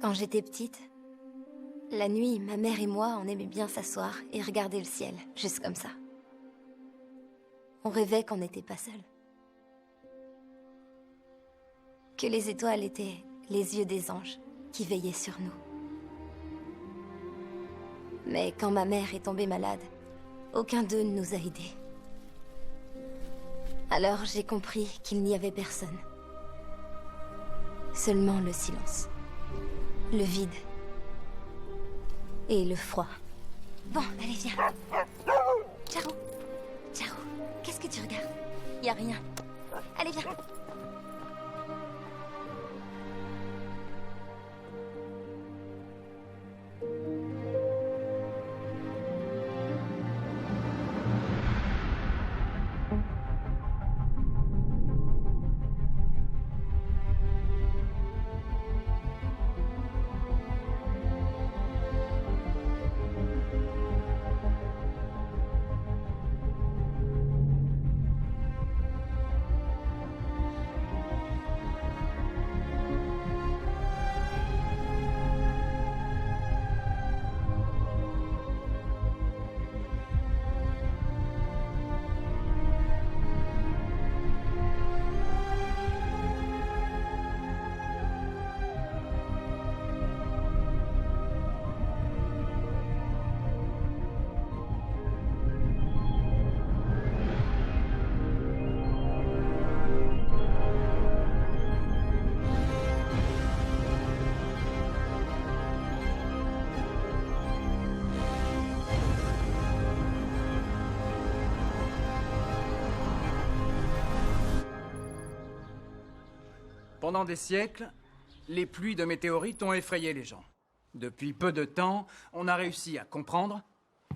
Quand j'étais petite, la nuit, ma mère et moi, on aimait bien s'asseoir et regarder le ciel, juste comme ça. On rêvait qu'on n'était pas seuls. Que les étoiles étaient les yeux des anges qui veillaient sur nous. Mais quand ma mère est tombée malade, aucun d'eux ne nous a aidés. Alors j'ai compris qu'il n'y avait personne. Seulement le silence. Le vide. Et le froid. Bon, allez, viens. Charo. Charo, qu'est-ce que tu regardes? Y a rien. Allez, viens. Pendant des siècles, les pluies de météorites ont effrayé les gens. Depuis peu de temps, on a réussi à comprendre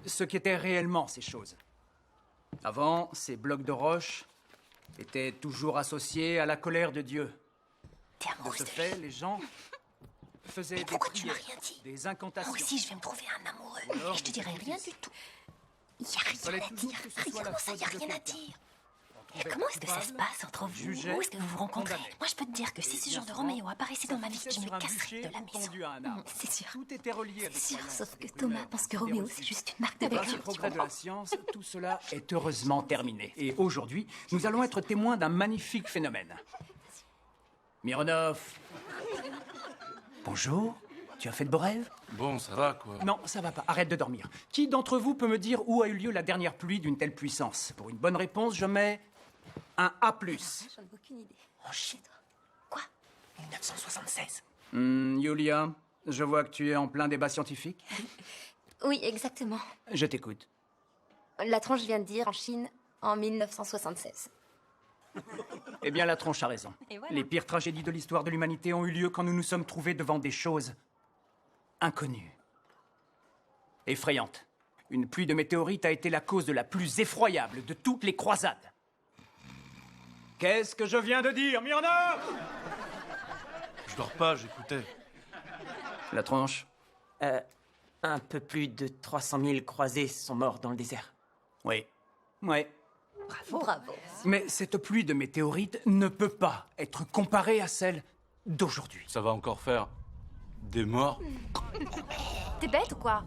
ce qu'étaient réellement ces choses. Avant, ces blocs de roche étaient toujours associés à la colère de Dieu. T'es De amoureuse ce de fait, lui. les gens faisaient des Pourquoi tu m'as prières, rien dit? des incantations. Moi aussi, je vais me trouver un amoureux. Alors, Et je te dirai rien du tout. Y a fallait rien à toujours dire. que ce soit Rien, la comment ça, faute y a de rien à quelqu'un. dire? On trouvait Comment est-ce que ça se coupable, passe entre vous? jugeait, Où est-ce que vous vous rencontrez? condamnait. Moi, je peux te dire que si Et ce bien genre de souvent, Roméo apparaissait dans ma vie, ça je me sur un casserais bûcher de la ou maison. pendu à un arbre. C'est sûr. Tout était relié à des C'est sûr, croyances, sauf que des Thomas rumeurs, pense que des Roméo, reçus. c'est juste une marque de Grâce au culture. progrès de la science, tout cela est heureusement terminé. Et aujourd'hui, nous allons être témoins d'un magnifique phénomène. Mironov. Bonjour. Tu as fait de beaux rêves? Bon, ça va, quoi. Non, ça va pas. Arrête de dormir. Qui d'entre vous peut me dire où a eu lieu la dernière pluie d'une telle puissance? Pour une bonne réponse, je mets un A+. J'en ai aucune idée. Oh shit. Quoi? 1976. Yulia, je vois que tu es en plein débat scientifique. Oui, exactement. Je t'écoute. La tronche vient de dire en Chine en 1976. Eh bien, la tronche a raison. Et voilà. Les pires tragédies de l'histoire de l'humanité ont eu lieu quand nous nous sommes trouvés devant des choses inconnues. Effrayantes. Une pluie de météorites a été la cause de la plus effroyable de toutes les croisades. Qu'est-ce que je viens de dire, Mironov? Je dors pas, j'écoutais. La tronche? Un peu plus de 300 000 croisés sont morts dans le désert. Oui. Oui. Bravo. Mais cette pluie de météorites ne peut pas être comparée à celle d'aujourd'hui. Ça va encore faire des morts. T'es bête ou quoi?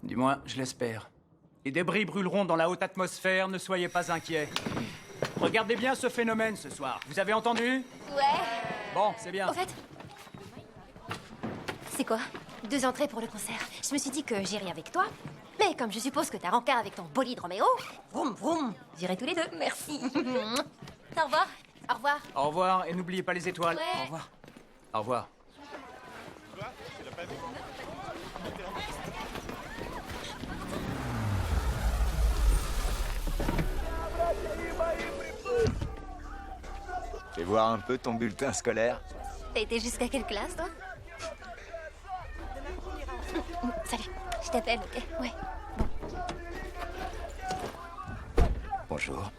Du moins, je l'espère. Les débris brûleront dans la haute atmosphère, ne soyez pas inquiets. Regardez bien ce phénomène ce soir. Vous avez entendu? Ouais. Bon, c'est bien. Au fait, c'est quoi? 2 entrées pour le concert. Je me suis dit que j'irais avec toi. Mais comme je suppose que t'as rencard avec ton bolide Roméo, vroom vroom, j'irai tous les deux. Merci. Au revoir. Au revoir. Au revoir et n'oubliez pas les étoiles. Ouais. Au revoir. Au revoir. Fais voir un peu ton bulletin scolaire. T'as été jusqu'à quelle classe, toi? Salut. Je t'appelle, ok? Ouais. Bonjour.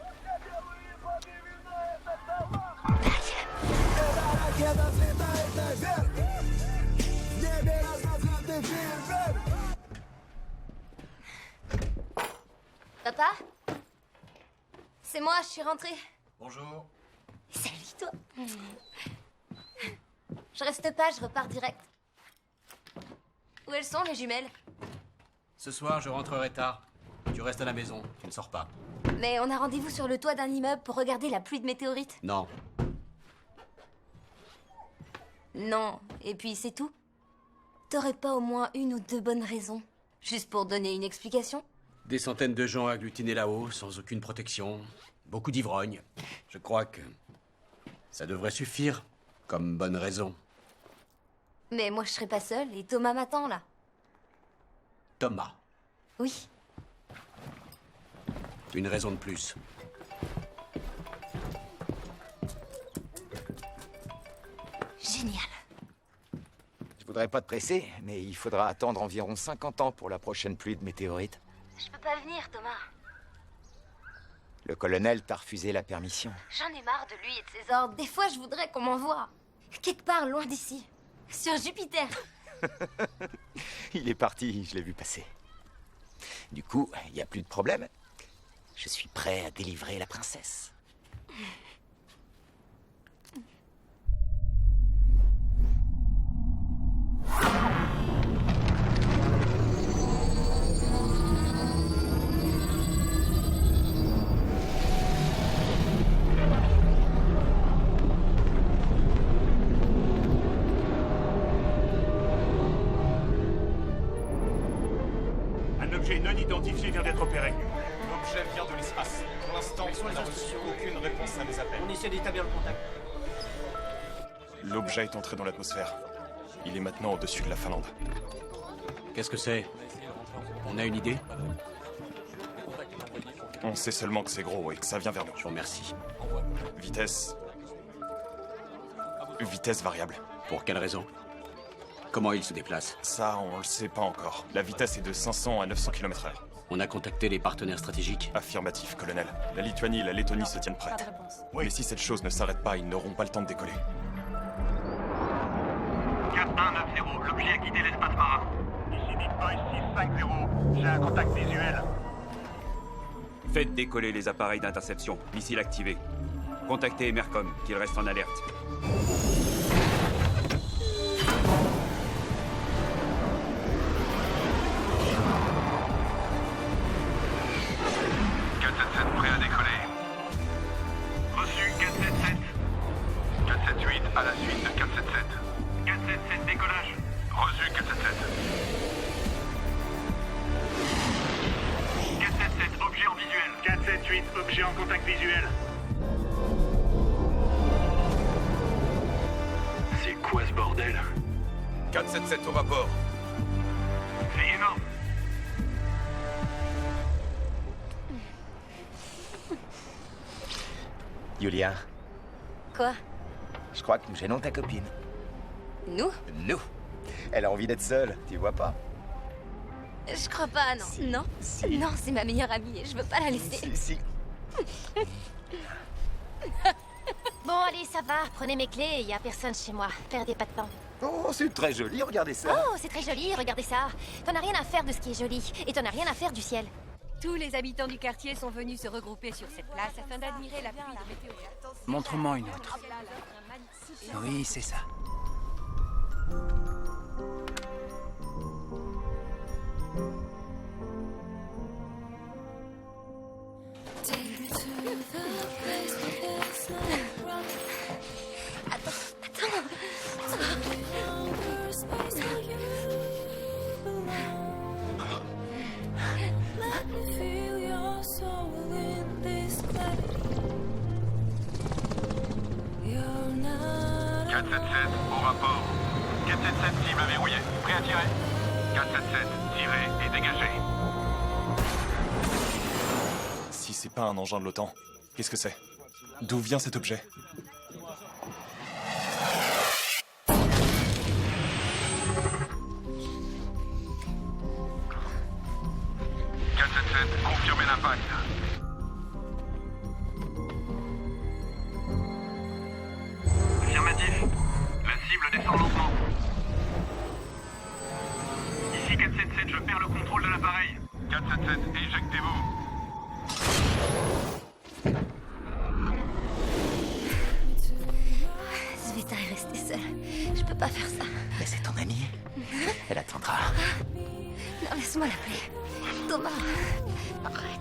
Papa? C'est moi, je suis rentrée. Bonjour. Salut, toi. Je reste pas, je repars direct. Où elles sont, les jumelles? Ce soir, je rentrerai tard. Tu restes à la maison, tu ne sors pas. Mais on a rendez-vous sur le toit d'un immeuble pour regarder la pluie de météorites. Non. Non, et puis c'est tout? T'aurais pas au moins une ou deux bonnes raisons? Juste pour donner une explication? Des centaines de gens agglutinés là-haut, sans aucune protection. Beaucoup d'ivrognes. Je crois que ça devrait suffire comme bonne raison. Mais moi je serai pas seule et Thomas m'attend là. Thomas, Oui. une raison de plus. Génial. Je voudrais pas te presser, mais il faudra attendre environ 50 ans pour la prochaine pluie de météorites. Je peux pas venir, Thomas. Le colonel t'a refusé la permission. J'en ai marre de lui et de ses ordres. Des fois, je voudrais qu'on m'envoie quelque part loin d'ici. Sur Jupiter. Il est parti, je l'ai vu passer. Du coup, il n'y a plus de problème. Je suis prêt à délivrer la princesse. Un objet non identifié vient d'être opéré. L'objet vient de l'espace. Pour l'instant, on n'a reçu aucune réponse à nos appels. On essaie d'établir le contact. L'objet est entré dans l'atmosphère. Il est maintenant au-dessus de la Finlande. Qu'est-ce que c'est? On a une idée? On sait seulement que c'est gros et que ça vient vers nous. Je vous remercie. Vitesse... Vitesse variable. Pour quelle raison? Comment il se déplace? Ça, on le sait pas encore. La vitesse est de 500 à 900 km/h. On a contacté les partenaires stratégiques. Affirmatif, colonel. La Lituanie et la Lettonie se tiennent prêtes. Mais si cette chose ne s'arrête pas, ils n'auront pas le temps de décoller. 4190, l'objet a quitté l'espace marin. Ici Big Boy 650, j'ai un contact visuel. Faites décoller les appareils d'interception. Missile activé. Contactez Emercom, qu'il reste en alerte. Prêt à décoller. Reçu 477. 478 à la suite de 477. 477 décollage. Reçu 477. 477 objet en visuel. 478 objet en contact visuel. C'est quoi ce bordel? 477 au rapport. C'est énorme. Julia, Quoi? je crois que nous gênons ta copine. Nous? Nous. Elle a envie d'être seule, tu vois pas? Je crois pas, non. Si. Non? Si. Non, c'est ma meilleure amie et je veux pas la laisser. Si. Bon, allez, ça va. Prenez mes clés, il y a personne chez moi. Perdez pas de temps. Oh, c'est très joli, regardez ça. Oh, c'est très joli, regardez ça. T'en as rien à faire de ce qui est joli. Et t'en as rien à faire du ciel. Tous les habitants du quartier sont venus se regrouper sur cette place afin d'admirer la pluie de météorites. Montre-moi une autre. Oui, c'est ça. Au rapport. 477 cible verrouillée. Prêt à tirer. 477 tiré et dégagé. Si c'est pas un engin de l'OTAN, qu'est-ce que c'est? D'où vient cet objet? Confirmez l'impact. Affirmatif. La cible descend lentement. Ici 477, je perds le contrôle de l'appareil. 477, éjectez-vous. pas faire ça. Mais c'est ton amie. Elle attendra. Non, laisse-moi l'appeler. Thomas, arrête.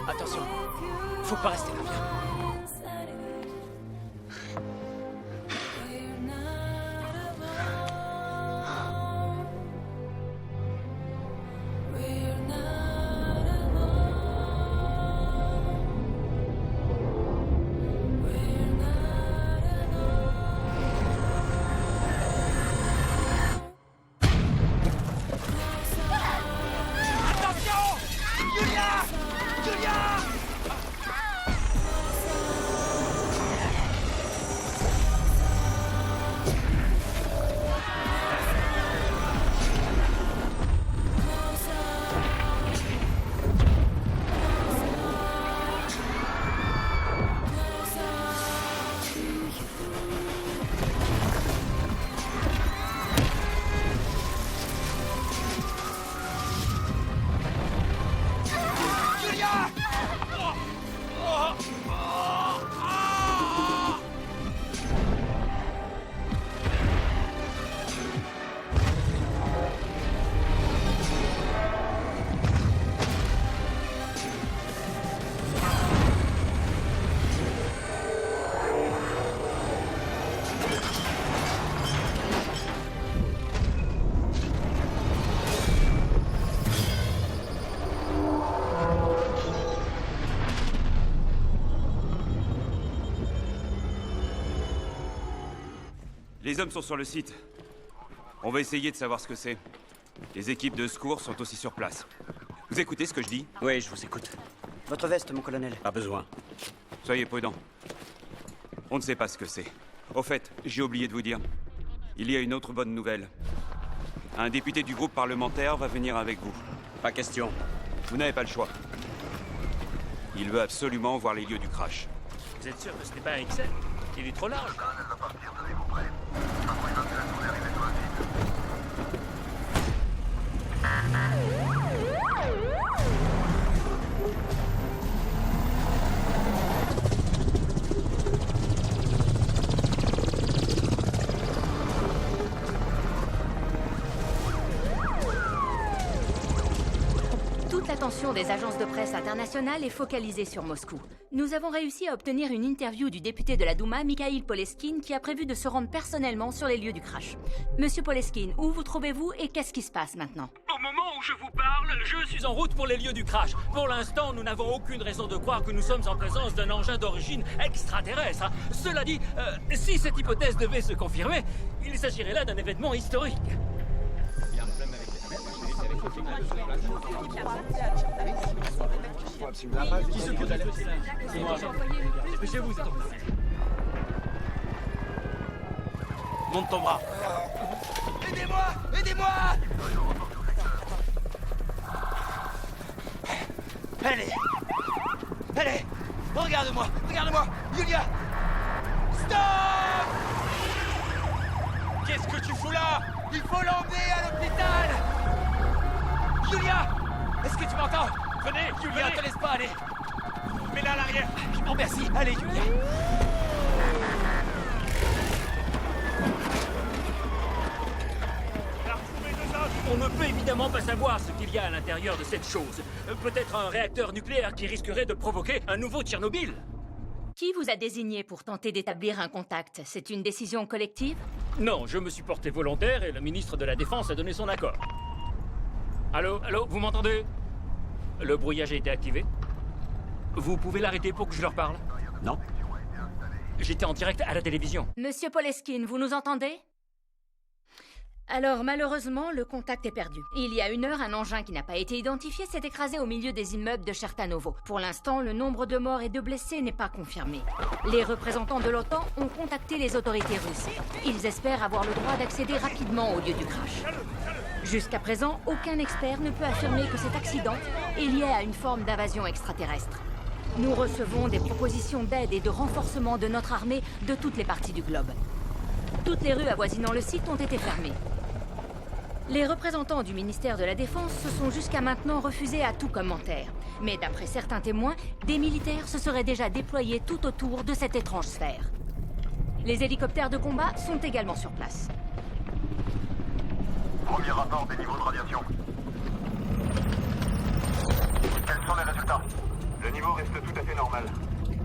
Attention, faut pas rester là, viens. Les hommes sont sur le site. On va essayer de savoir ce que c'est. Les équipes de secours sont aussi sur place. Vous écoutez ce que je dis? Oui, je vous écoute. Votre veste, mon colonel. Pas besoin. Soyez prudents. On ne sait pas ce que c'est. Au fait, j'ai oublié de vous dire. Il y a une autre bonne nouvelle. Un député du groupe parlementaire va venir avec vous. Pas question. Vous n'avez pas le choix. Il veut absolument voir les lieux du crash. Vous êtes sûr que ce n'est pas un XL? Il est trop large. Toute l'attention des agences de presse internationales est focalisée sur Moscou. Nous avons réussi à obtenir une interview du député de la Douma, Mikhail Poleskine, qui a prévu de se rendre personnellement sur les lieux du crash. Monsieur Poleskine, où vous trouvez-vous et qu'est-ce qui se passe maintenant? Au moment où je vous parle, je suis en route pour les lieux du crash. Pour l'instant, nous n'avons aucune raison de croire que nous sommes en présence d'un engin d'origine extraterrestre. Cela dit, si cette hypothèse devait se confirmer, il s'agirait là d'un événement historique. Qui s'occupe de cela? C'est moi. Dépêchez-vous, c'est ton frère. Monte ton bras. Aidez-moi! Aidez-moi! Allez! Allez! Regarde-moi! Regarde-moi! Yulia! Stop! Qu'est-ce que tu fous là? Il faut l'emmener à l'hôpital! Yulia! Est-ce que tu m'entends? Venez, Yulia, te laisse pas aller! mets-la à l'arrière. Je vous remercie! Allez, Yulia! On ne peut évidemment pas savoir ce qu'il y a à l'intérieur de cette chose. Peut-être un réacteur nucléaire qui risquerait de provoquer un nouveau Tchernobyl. Qui vous a désigné pour tenter d'établir un contact? C'est une décision collective? Non, je me suis porté volontaire et le ministre de la Défense a donné son accord. Allô, vous m'entendez? Le brouillage a été activé. Vous pouvez l'arrêter pour que je leur parle? Non. J'étais en direct à la télévision. Monsieur Poleskine, vous nous entendez? Alors, malheureusement, le contact est perdu. Il y a 1 heure, un engin qui n'a pas été identifié s'est écrasé au milieu des immeubles de Chertanovo. Pour l'instant, le nombre de morts et de blessés n'est pas confirmé. Les représentants de l'OTAN ont contacté les autorités russes. Ils espèrent avoir le droit d'accéder rapidement au lieu du crash. Jusqu'à présent, aucun expert ne peut affirmer que cet accident est lié à une forme d'invasion extraterrestre. Nous recevons des propositions d'aide et de renforcement de notre armée de toutes les parties du globe. Toutes les rues avoisinant le site ont été fermées. Les représentants du ministère de la Défense se sont jusqu'à maintenant refusés à tout commentaire. Mais d'après certains témoins, des militaires se seraient déjà déployés tout autour de cette étrange sphère. Les hélicoptères de combat sont également sur place. Premier rapport des niveaux de radiation. Quels sont les résultats? Le niveau reste tout à fait normal.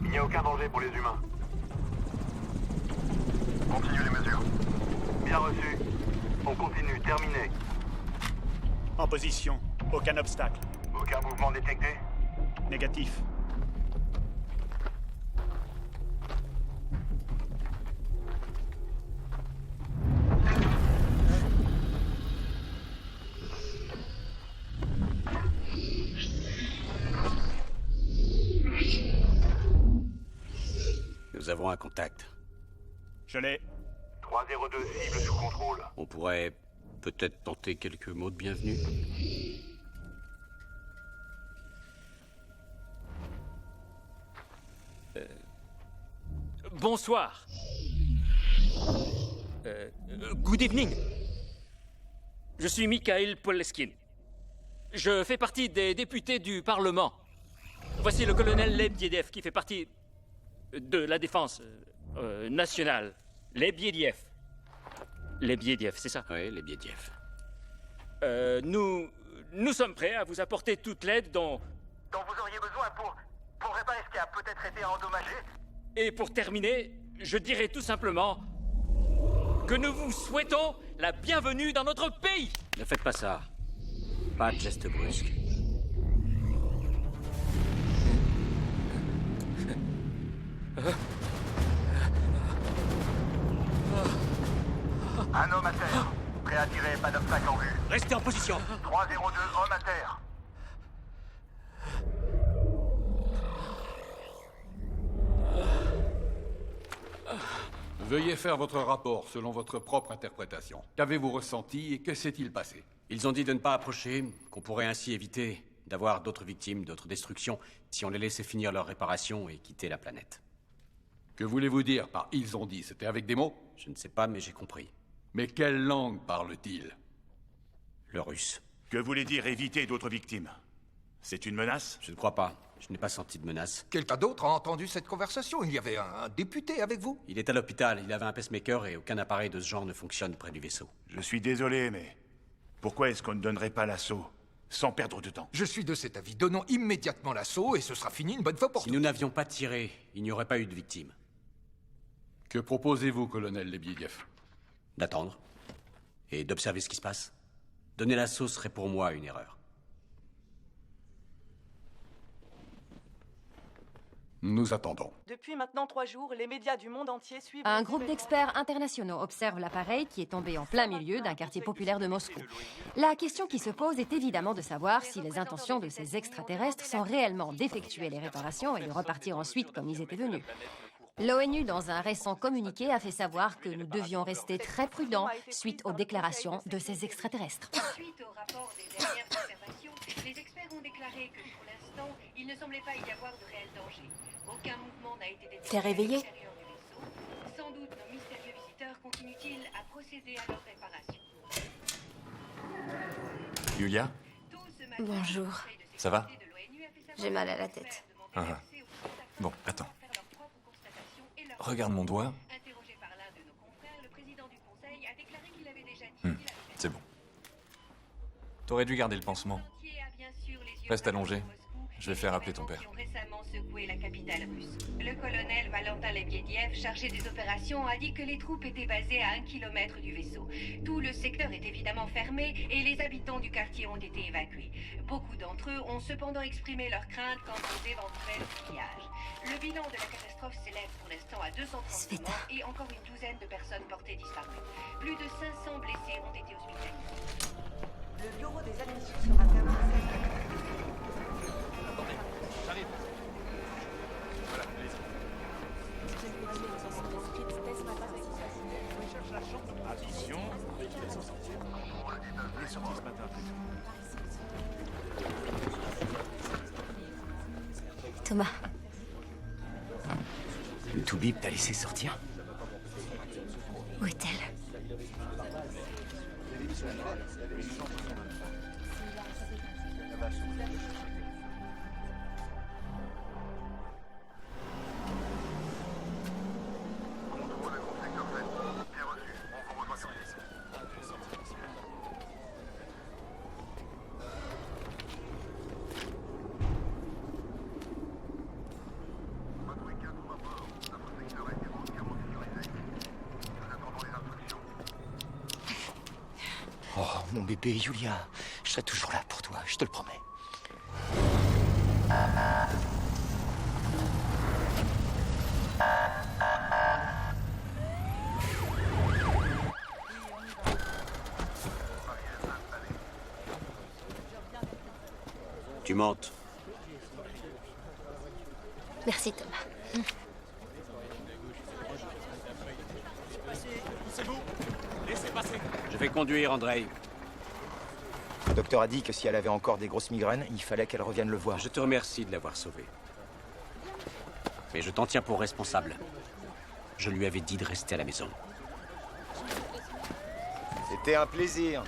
Il n'y a aucun danger pour les humains. Continuez les mesures. Bien reçu. On continue. Terminé. En position. Aucun obstacle. Aucun mouvement détecté? Négatif. Nous avons un contact. Je l'ai. 302 cible sous contrôle. On pourrait peut-être tenter quelques mots de bienvenue. Bonsoir. Good evening. Je suis Mikhail Poleskine. Je fais partie des députés du Parlement. Voici le colonel Lebediev qui fait partie de la défense nationale. Lebediev. Lebediev, c'est ça? Oui, Lebediev. Nous sommes prêts à vous apporter toute l'aide dont vous auriez besoin pour réparer ce qui a peut-être été endommagé. Et pour terminer, je dirais tout simplement que nous vous souhaitons la bienvenue dans notre pays. Ne faites pas ça. Pas de geste brusque. Un homme à terre. Prêt à tirer, pas d'obstacle en vue. Restez en position. 302 hommes à terre. Veuillez faire votre rapport selon votre propre interprétation. Qu'avez-vous ressenti et que s'est-il passé? Ils ont dit de ne pas approcher, qu'on pourrait ainsi éviter d'avoir d'autres victimes, d'autres destructions, si on les laissait finir leur réparation et quitter la planète. Que voulez-vous dire par « ils ont dit » C'était avec des mots? Je ne sais pas, mais j'ai compris. Mais quelle langue parle-t-il? Le russe. Que voulait dire éviter d'autres victimes? C'est une menace? Je ne crois pas. Je n'ai pas senti de menace. Quelqu'un d'autre a entendu cette conversation? Il y avait un député avec vous? Il est à l'hôpital, il avait un pacemaker et aucun appareil de ce genre ne fonctionne près du vaisseau. Je suis désolé, mais pourquoi est-ce qu'on ne donnerait pas l'assaut sans perdre de temps? Je suis de cet avis. Donnons immédiatement l'assaut et ce sera fini une bonne fois pour toutes. Si nous n'avions pas tiré, il n'y aurait pas eu de victimes. Que proposez-vous, colonel Lebediev? D'attendre. Et d'observer ce qui se passe. Donner l'assaut serait pour moi une erreur. Nous attendons. Depuis maintenant 3 jours, les médias du monde entier suivent... Un groupe d'experts internationaux observe l'appareil qui est tombé en plein milieu d'un quartier populaire de Moscou. La question qui se pose est évidemment de savoir si les intentions de ces extraterrestres sont réellement d'effectuer les réparations et de repartir ensuite comme ils étaient venus. L'ONU, dans un récent communiqué, a fait savoir que nous devions rester très prudents suite aux déclarations de ces extraterrestres. Suite au rapport des dernières observations, les experts ont déclaré que pour l'instant, il ne semblait pas y avoir de réel danger. Aucun mouvement n'a été détecté T'es réveillé? à l'intérieur du vaisseau. Sans doute nos mystérieux visiteurs continuent-ils à procéder à leur réparation. Yulia? Bonjour. Ça va? J'ai mal à la tête. Ah. Bon, attends. Regarde mon doigt. C'est bon. T'aurais dû garder le pansement. Reste allongé. Je vais faire appeler ton père. Récemment secoué la capitale russe. Le colonel Valentin Lebediev, chargé des opérations, a dit que les troupes étaient basées à 1 kilomètre du vaisseau. Tout le secteur est évidemment fermé et les habitants du quartier ont été évacués. Beaucoup d'entre eux ont cependant exprimé leurs craintes quant aux éventuels pillages. Le bilan de la catastrophe s'élève pour l'instant à 230 morts et encore une douzaine de personnes portées disparues. Plus de 500 blessés ont été hospitalisés. Le bureau des admissions sera fermé. Attendez, j'arrive. Voilà, allez-y. On cherche la chambre. Admission. Il est sorti ce matin. Thomas. Le Toubib t'a laissé sortir? Où est-elle? Oh, mon bébé, Julia, je serai toujours là pour toi, je te le promets. Tu montes. Merci, Thomas. C'est vous. Laissez passer. Je vais conduire, Andrei. Le docteur a dit que si elle avait encore des grosses migraines, il fallait qu'elle revienne le voir. Je te remercie de l'avoir sauvée. Mais je t'en tiens pour responsable. Je lui avais dit de rester à la maison. C'était un plaisir.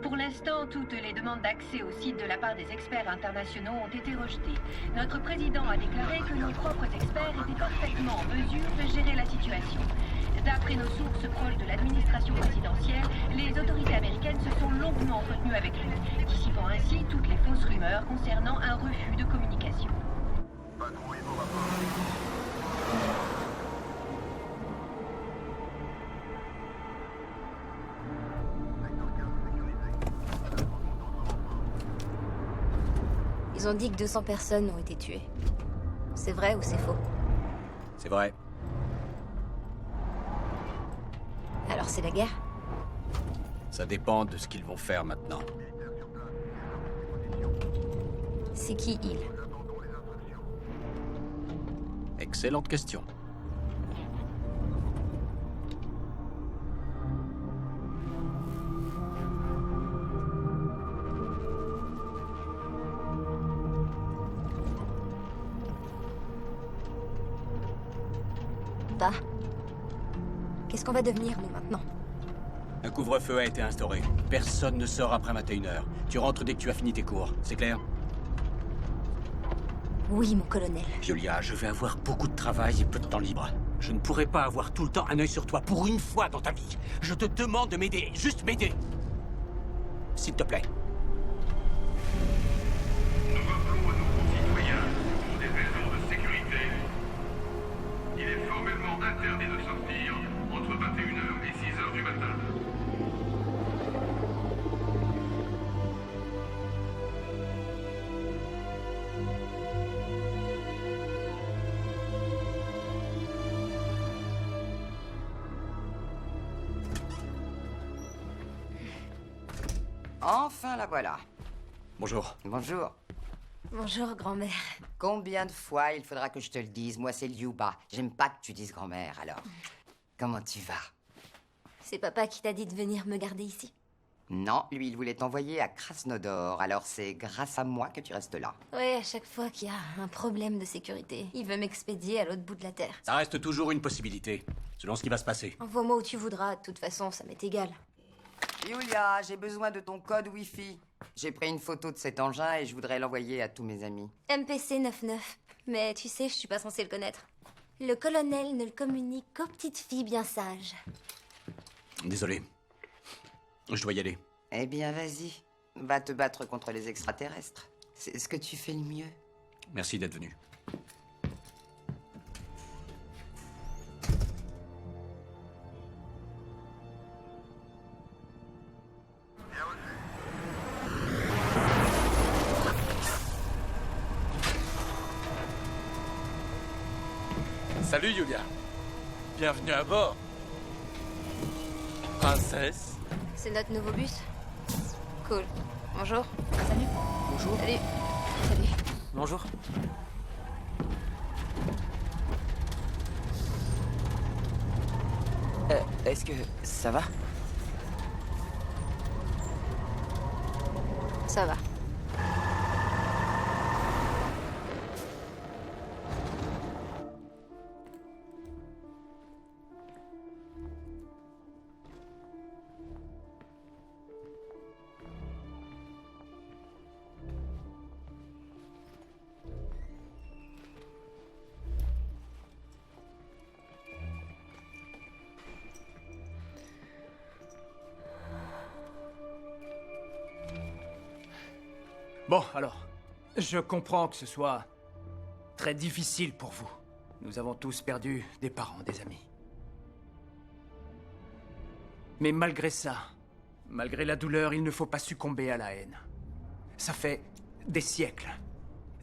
Pour l'instant, toutes les demandes d'accès au site de la part des experts internationaux ont été rejetées. Notre président a déclaré que nos propres experts étaient parfaitement en mesure de gérer la situation. D'après nos sources proches de l'administration présidentielle, les autorités américaines se sont longuement entretenues avec lui, dissipant ainsi toutes les fausses rumeurs concernant un refus de communication. Ils ont dit que 200 personnes ont été tuées. C'est vrai ou c'est faux? C'est vrai. Alors c'est la guerre? Ça dépend de ce qu'ils vont faire maintenant. C'est qui ils? Excellente question. Pas. Qu'est-ce qu'on va devenir, nous, maintenant? Un couvre-feu a été instauré. Personne ne sort après 21h. Tu rentres dès que tu as fini tes cours. C'est clair? Oui, mon colonel. Julia, je vais avoir beaucoup de travail et peu de temps libre. Je ne pourrai pas avoir tout le temps un œil sur toi pour une fois dans ta vie. Je te demande de m'aider. Juste m'aider. S'il te plaît. Nous rappelons à nos concitoyens, pour des raisons de sécurité, il est formellement interdit de sortir entre 21h et 6h du matin. Enfin, la voilà. Bonjour. Bonjour. Bonjour, grand-mère. Combien de fois il faudra que je te le dise? Moi, c'est Liuba. J'aime pas que tu dises grand-mère, alors. Comment tu vas? C'est papa qui t'a dit de venir me garder ici? Non, lui, il voulait t'envoyer à Krasnodar, alors c'est grâce à moi que tu restes là. Ouais, à chaque fois qu'il y a un problème de sécurité, il veut m'expédier à l'autre bout de la Terre. Ça reste toujours une possibilité, selon ce qui va se passer. Envoie-moi où tu voudras, de toute façon, ça m'est égal. Julia, j'ai besoin de ton code Wi-Fi. J'ai pris une photo de cet engin et je voudrais l'envoyer à tous mes amis. MPC 99. Mais tu sais, je suis pas censée le connaître. Le colonel ne le communique qu'aux petites filles bien sages. Désolé. Je dois y aller. Eh bien, vas-y. Va te battre contre les extraterrestres. C'est ce que tu fais le mieux. Merci d'être venu. Salut Yulia. Bienvenue à bord. Princesse. C'est notre nouveau bus. Cool. Bonjour. Salut. Bonjour. Salut. Salut. Bonjour. Est-ce que ça va? Ça va. Bon, alors, je comprends que ce soit très difficile pour vous. Nous avons tous perdu des parents, des amis. Mais malgré ça, malgré la douleur, il ne faut pas succomber à la haine. Ça fait des siècles,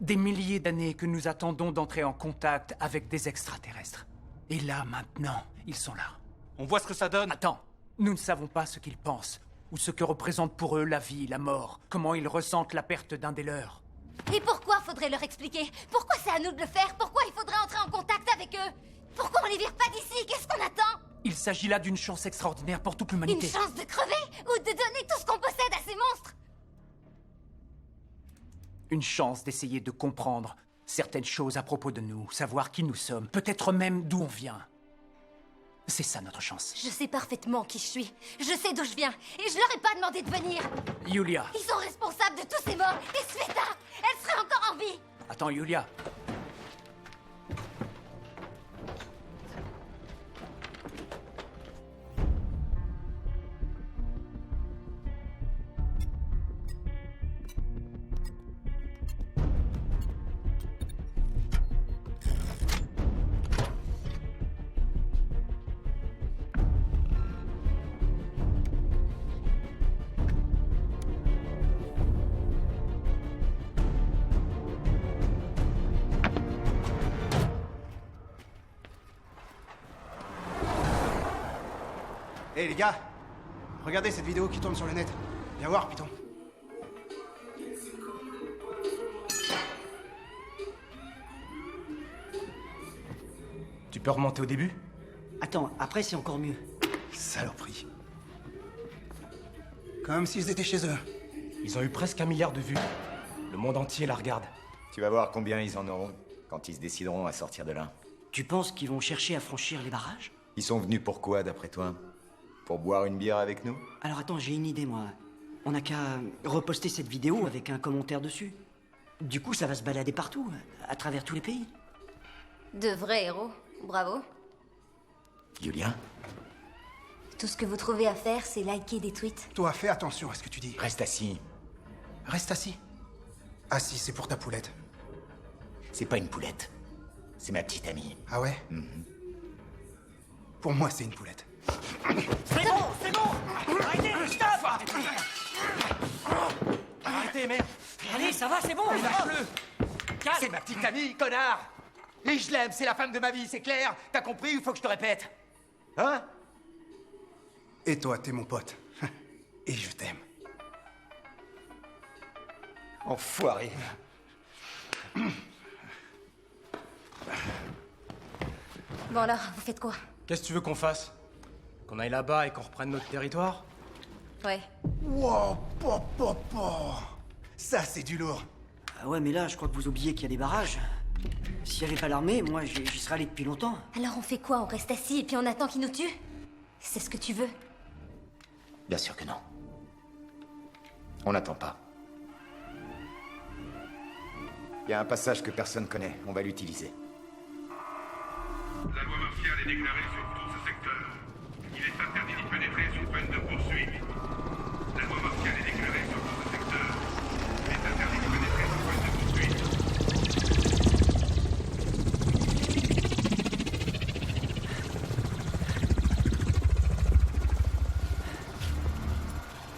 des milliers d'années que nous attendons d'entrer en contact avec des extraterrestres. Et là, maintenant, ils sont là. On voit ce que ça donne. Attends, nous ne savons pas ce qu'ils pensent, ou ce que représente pour eux la vie, la mort, comment ils ressentent la perte d'un des leurs. Et pourquoi faudrait leur expliquer? Pourquoi c'est à nous de le faire? Pourquoi il faudrait entrer en contact avec eux? Pourquoi on les vire pas d'ici? Qu'est-ce qu'on attend? Il s'agit là d'une chance extraordinaire pour toute l'humanité. Une chance de crever? Ou de donner tout ce qu'on possède à ces monstres? Une chance d'essayer de comprendre certaines choses à propos de nous, savoir qui nous sommes, peut-être même d'où on vient. C'est ça notre chance. Je sais parfaitement qui je suis. Je sais d'où je viens. Et je leur ai pas demandé de venir. Yulia. Ils sont responsables de tous ces morts. Et Sveta, elle serait encore en vie. Attends, Yulia. Hé les gars, regardez cette vidéo qui tourne sur le net. Viens voir, Python. Tu peux remonter au début? Attends, après c'est encore mieux. Saloperie. Comme s'ils étaient chez eux. Ils ont eu presque 1 milliard de vues. Le monde entier la regarde. Tu vas voir combien ils en auront quand ils se décideront à sortir de là. Tu penses qu'ils vont chercher à franchir les barrages? Ils sont venus pour quoi, d'après toi? Pour boire une bière avec nous? Alors attends, j'ai une idée, moi. On n'a qu'à reposter cette vidéo avec un commentaire dessus. Du coup, ça va se balader partout, à travers tous les pays. De vrais héros. Bravo. Yulia? Tout ce que vous trouvez à faire, c'est liker des tweets. Toi, fais attention à ce que tu dis. Reste assis. Reste assis. Assis, c'est pour ta poulette. C'est pas une poulette. C'est ma petite amie. Ah ouais? Pour moi, c'est une poulette. C'est bon, c'est bon. Arrêtez, stop. Arrêtez, merde. Allez, ça va, c'est bon. Lâche-le. C'est ma petite amie, connard! Et je l'aime, c'est la femme de ma vie, c'est clair? T'as compris ou faut que je te répète? Hein? Et toi, t'es mon pote. Et je t'aime. Enfoiré. Bon alors, vous faites quoi? Qu'est-ce que tu veux qu'on fasse? Qu'on aille là-bas et qu'on reprenne notre territoire? Ouais. Wow, ça, c'est du lourd. Ah ouais, mais là, je crois que vous oubliez qu'il y a des barrages. S'il n'y avait pas l'armée, moi, j'y serais allé depuis longtemps. Alors on fait quoi? On reste assis et puis on attend qu'ils nous tuent? C'est ce que tu veux? Bien sûr que non. On n'attend pas. Il y a un passage que personne connaît. On va l'utiliser. La loi martiale est déclarée sur tout ce secteur. Il est interdit d'y pénétrer sous peine de poursuite. La loi martiale est déclarée sur tout ce secteur. Il est interdit d'y pénétrer sous peine de poursuite.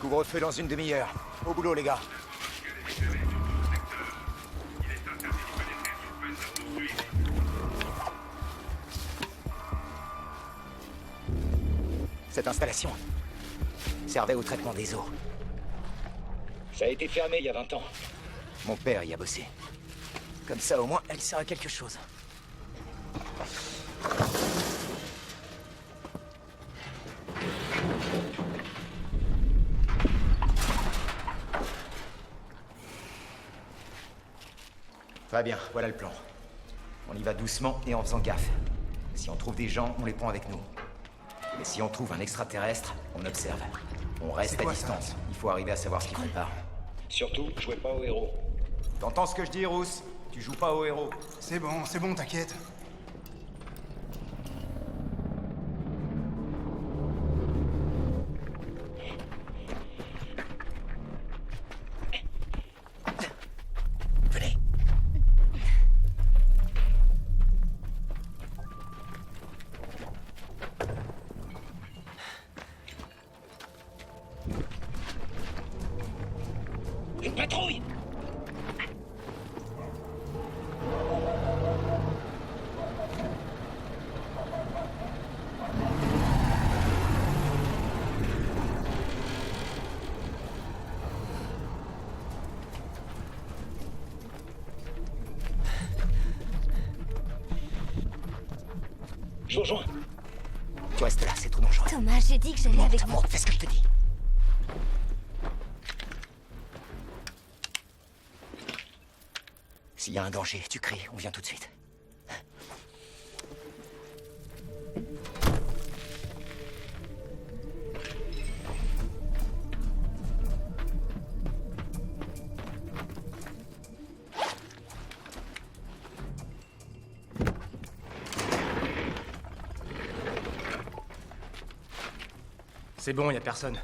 Couvre-feu dans une demi-heure. Au boulot, les gars. Cette installation servait au traitement des eaux. Ça a été fermé il y a 20 ans. Mon père y a bossé. Comme ça, au moins, elle sert à quelque chose. Très bien, voilà le plan. On y va doucement et en faisant gaffe. Si on trouve des gens, on les prend avec nous. Et si on trouve un extraterrestre, on observe. On reste à distance. Il faut arriver à savoir ce qu'ils font pas. Surtout, jouez pas au héros. T'entends ce que je dis, Rousse? Tu joues pas au héros. C'est bon, t'inquiète. Venez. Une patrouille! Je vous rejoins. Tu restes là, c'est tout dangereux. Thomas, j'ai dit que j'allais avec vous. Monte, fais ce que je te dis. S'il y a un danger, tu cries, on vient tout de suite. C'est bon, y a personne.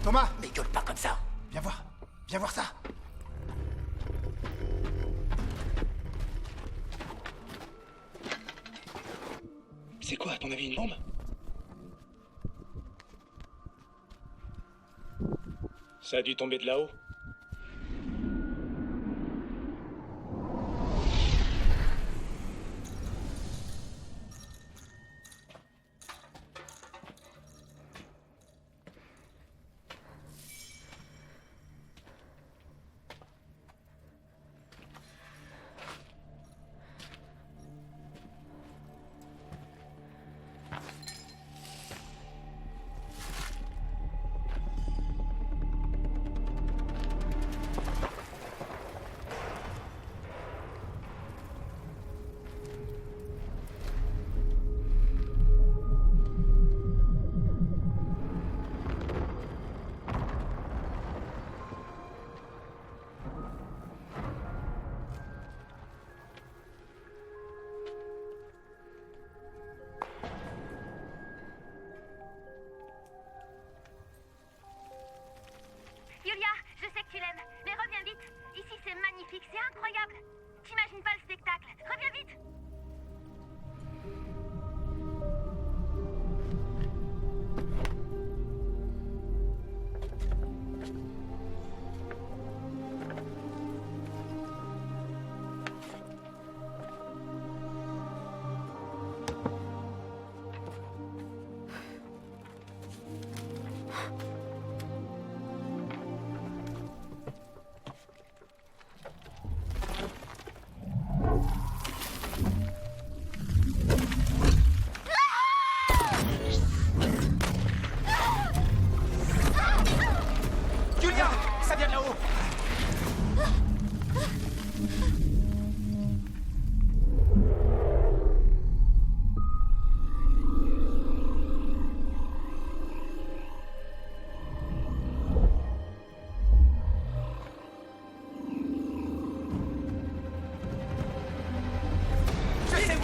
Thomas! Mais gueule pas comme ça! Viens voir ça! C'est quoi, à ton avis, une bombe? Ça a dû tomber de là-haut.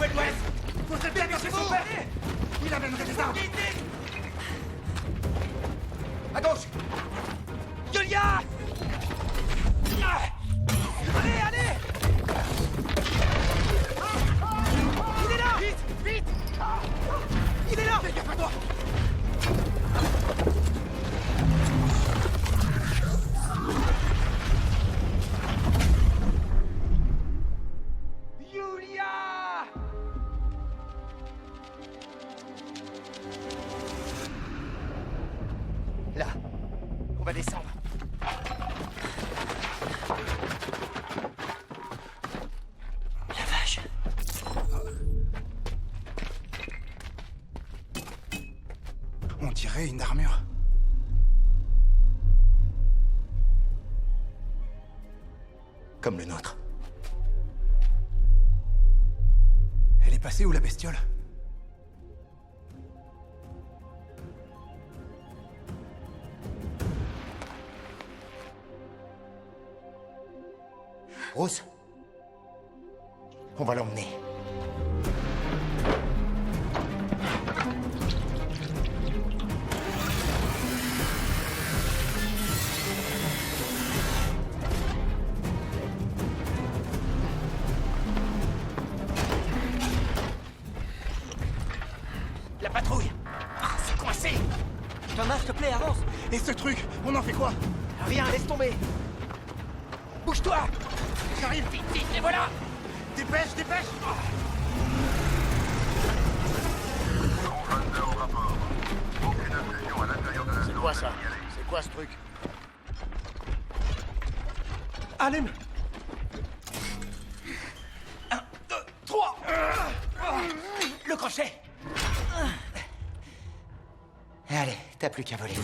où est l'Ouest? Faut se dépêcher son père! Il amènerait des armes! À gauche! Yulia! Allez, allez! Il est là! Vite, vite! Il est là! Fais gaffe à toi! Yulia! Là, on va descendre. La vache. On dirait une armure. Comme le nôtre. Elle est passée où, la bestiole? Rose, on va l'emmener. La patrouille! Ah, c'est coincé! Thomas, s'il te plaît, avance! Et ce truc, on en fait quoi? Rien, laisse tomber! Bouge-toi! J'arrive, vite, vite, et voilà! Dépêche, dépêche! C'est quoi ça? C'est quoi ce truc? Allume! 1, 2, 3! Le crochet! Allez, t'as plus qu'à voler.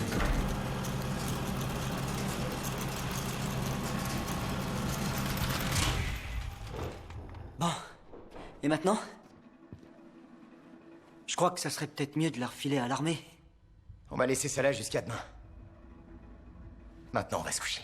Bon. Et maintenant? Je crois que ça serait peut-être mieux de la refiler à l'armée. On va laisser ça là jusqu'à demain. Maintenant, on va se coucher.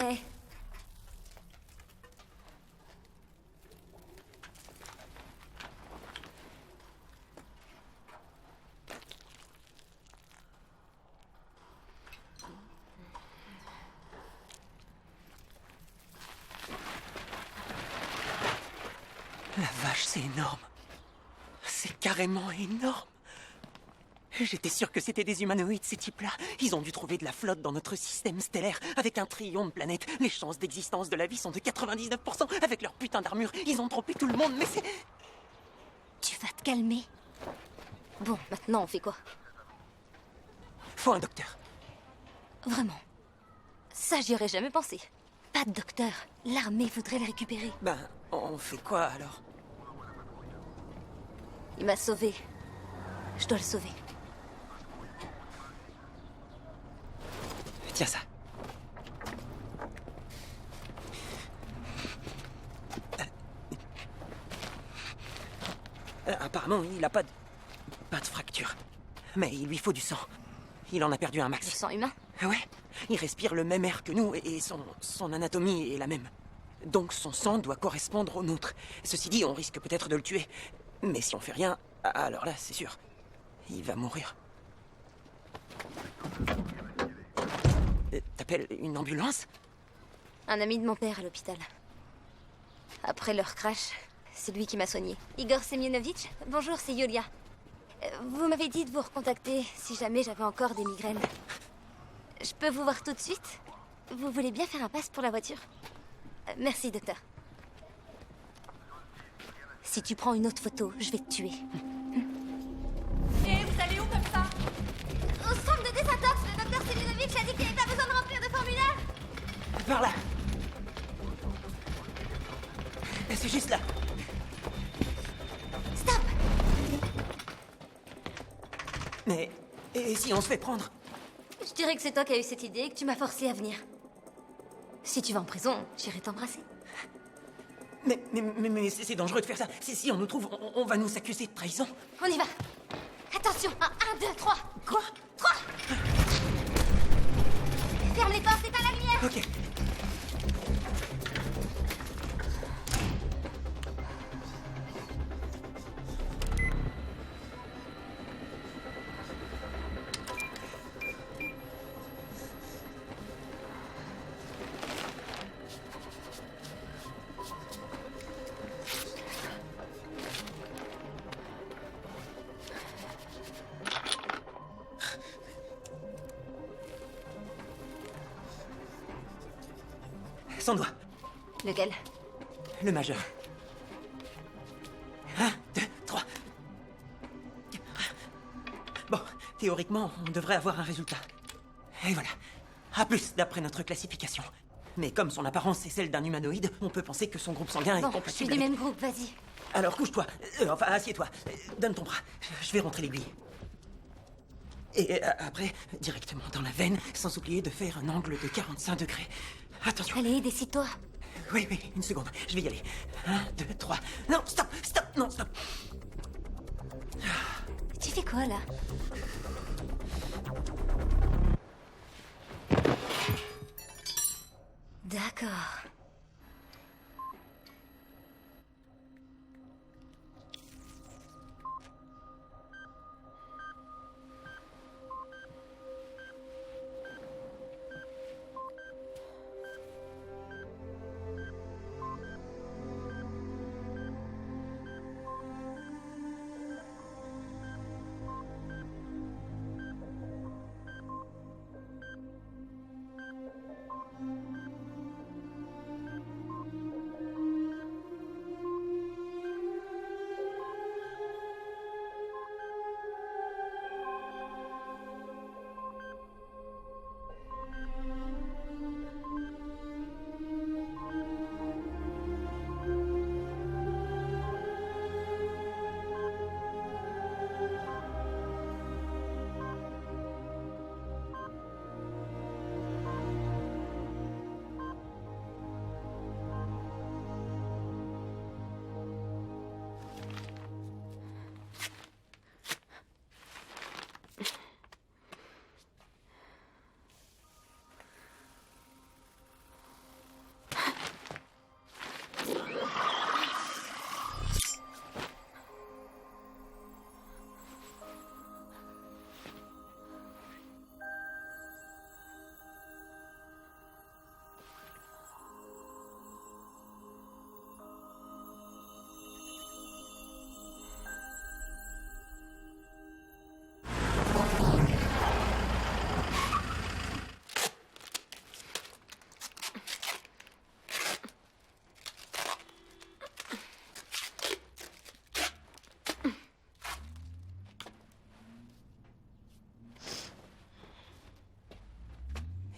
Eh. La vache, c'est énorme. C'est carrément énorme. J'étais sûr que c'était des humanoïdes, ces types-là. Ils ont dû trouver de la flotte dans notre système stellaire. Avec un trillion de planètes, les chances d'existence de la vie sont de 99%. Avec leur putain d'armure, ils ont trompé tout le monde, mais c'est... Tu vas te calmer. Bon, maintenant, on fait quoi? Faut un docteur. Vraiment. Ça, j'y aurais jamais pensé. Pas de docteur. L'armée voudrait le récupérer. Ben, on fait quoi, alors? Il m'a sauvé. Je dois le sauver. Tiens ça. Apparemment, il a pas de fracture. Mais il lui faut du sang. Il en a perdu un max. Du sang humain? Ouais. Il respire le même air que nous et son anatomie est la même. Donc son sang doit correspondre au nôtre. Ceci dit, on risque peut-être de le tuer. Mais si on fait rien, alors là, c'est sûr. Il va mourir. T'appelles une ambulance? Un ami de mon père à l'hôpital. Après leur crash, c'est lui qui m'a soigné. Igor Semyonovitch, bonjour, c'est Yulia. Vous m'avez dit de vous recontacter si jamais j'avais encore des migraines. Je peux vous voir tout de suite? Vous voulez bien faire un pass pour la voiture? Merci, docteur. Si tu prends une autre photo, je vais te tuer. Et vous allez où comme ça? Au centre de désintox, le docteur Semyonovitch a dit qu'il n'avait pas besoin de remplir de formulaire. Par là. C'est juste là. Stop! Mais... et si on se fait prendre? Je dirais que c'est toi qui as eu cette idée et que tu m'as forcé à venir. Si tu vas en prison, j'irai t'embrasser. Mais c'est dangereux de faire ça. Si on nous trouve, on va nous accuser de trahison. On y va. Attention, 1, 2, 3. Quoi? 3. Ferme les portes, éteins la lumière. Ok. Sans doigt. Lequel? Le majeur. 1, 2, 3. Bon, théoriquement, on devrait avoir un résultat. Et voilà. A plus, d'après notre classification. Mais comme son apparence est celle d'un humanoïde, on peut penser que son groupe sanguin est Bon, compatible. je suis du même groupe, vas-y. Alors couche-toi. Enfin, assieds-toi. Donne ton bras. Je vais rentrer l'aiguille. Et après, directement dans la veine, sans oublier de faire un angle de 45 degrés. Attention. Allez, décide-toi. Oui, une seconde. Je vais y aller. 1, 2, 3. Non, stop. Non, stop. Tu fais quoi, là? D'accord.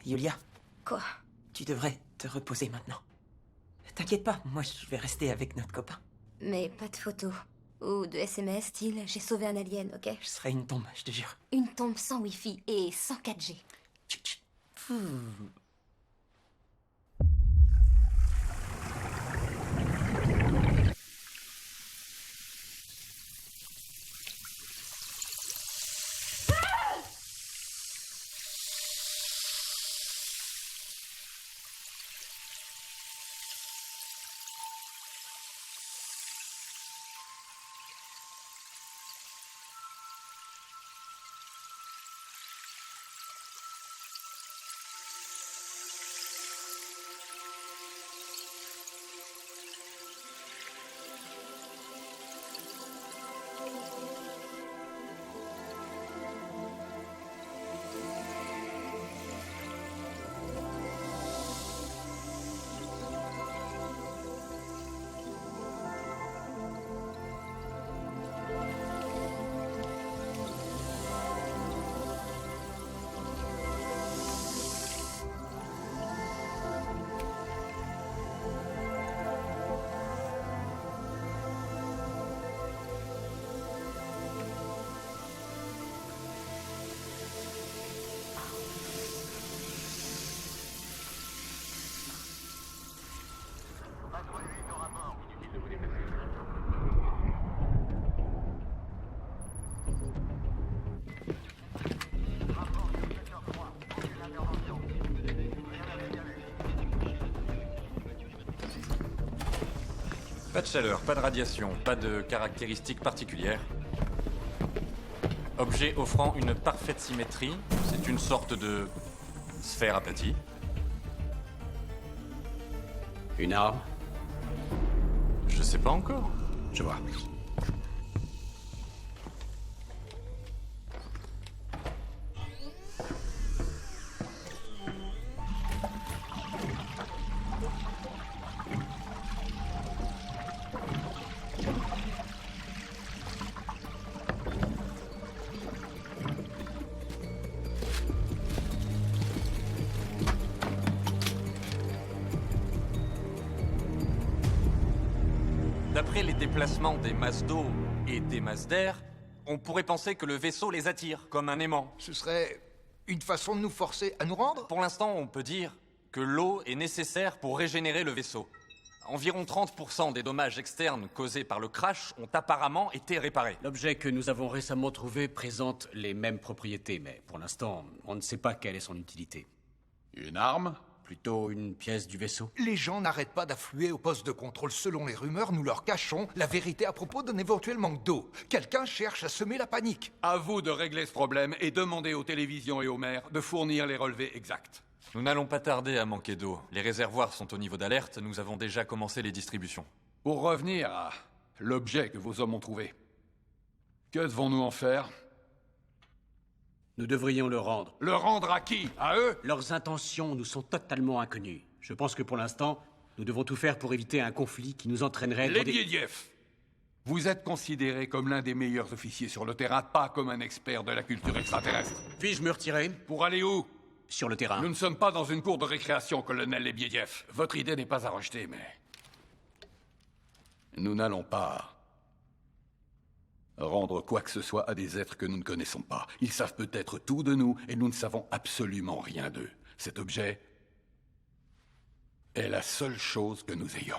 Yulia. Quoi? Tu devrais te reposer maintenant. T'inquiète pas, moi je vais rester avec notre copain. Mais pas de photos. Ou de SMS style j'ai sauvé un alien, ok? Je serai une tombe, je te jure. Une tombe sans Wi-Fi et sans 4G. de chaleur, pas de radiation, pas de caractéristiques particulières. Objet offrant une parfaite symétrie, c'est une sorte de sphère aplatie. Une arme? Je sais pas encore. Je vois. D'après les déplacements des masses d'eau et des masses d'air, on pourrait penser que le vaisseau les attire, comme un aimant. Ce serait une façon de nous forcer à nous rendre? Pour l'instant, on peut dire que l'eau est nécessaire pour régénérer le vaisseau. Environ 30% des dommages externes causés par le crash ont apparemment été réparés. L'objet que nous avons récemment trouvé présente les mêmes propriétés, mais pour l'instant, on ne sait pas quelle est son utilité. Une arme? Plutôt une pièce du vaisseau. Les gens n'arrêtent pas d'affluer au poste de contrôle. Selon les rumeurs, nous leur cachons la vérité à propos d'un éventuel manque d'eau. Quelqu'un cherche à semer la panique. À vous de régler ce problème et demander aux télévisions et aux maires de fournir les relevés exacts. Nous n'allons pas tarder à manquer d'eau. Les réservoirs sont au niveau d'alerte, nous avons déjà commencé les distributions. Pour revenir à l'objet que vos hommes ont trouvé, que devons-nous en faire? Nous devrions le rendre. Le rendre à qui? À eux? Leurs intentions nous sont totalement inconnues. Je pense que pour l'instant, nous devons tout faire pour éviter un conflit qui nous entraînerait... Les Biediev, vous êtes considéré comme l'un des meilleurs officiers sur le terrain, pas comme un expert de la culture extraterrestre. Puis-je me retirer? Pour aller où? Sur le terrain. Nous ne sommes pas dans une cour de récréation, colonel Lebediev. Votre idée n'est pas à rejeter, mais... nous n'allons pas... rendre quoi que ce soit à des êtres que nous ne connaissons pas. Ils savent peut-être tout de nous, et nous ne savons absolument rien d'eux. Cet objet est la seule chose que nous ayons.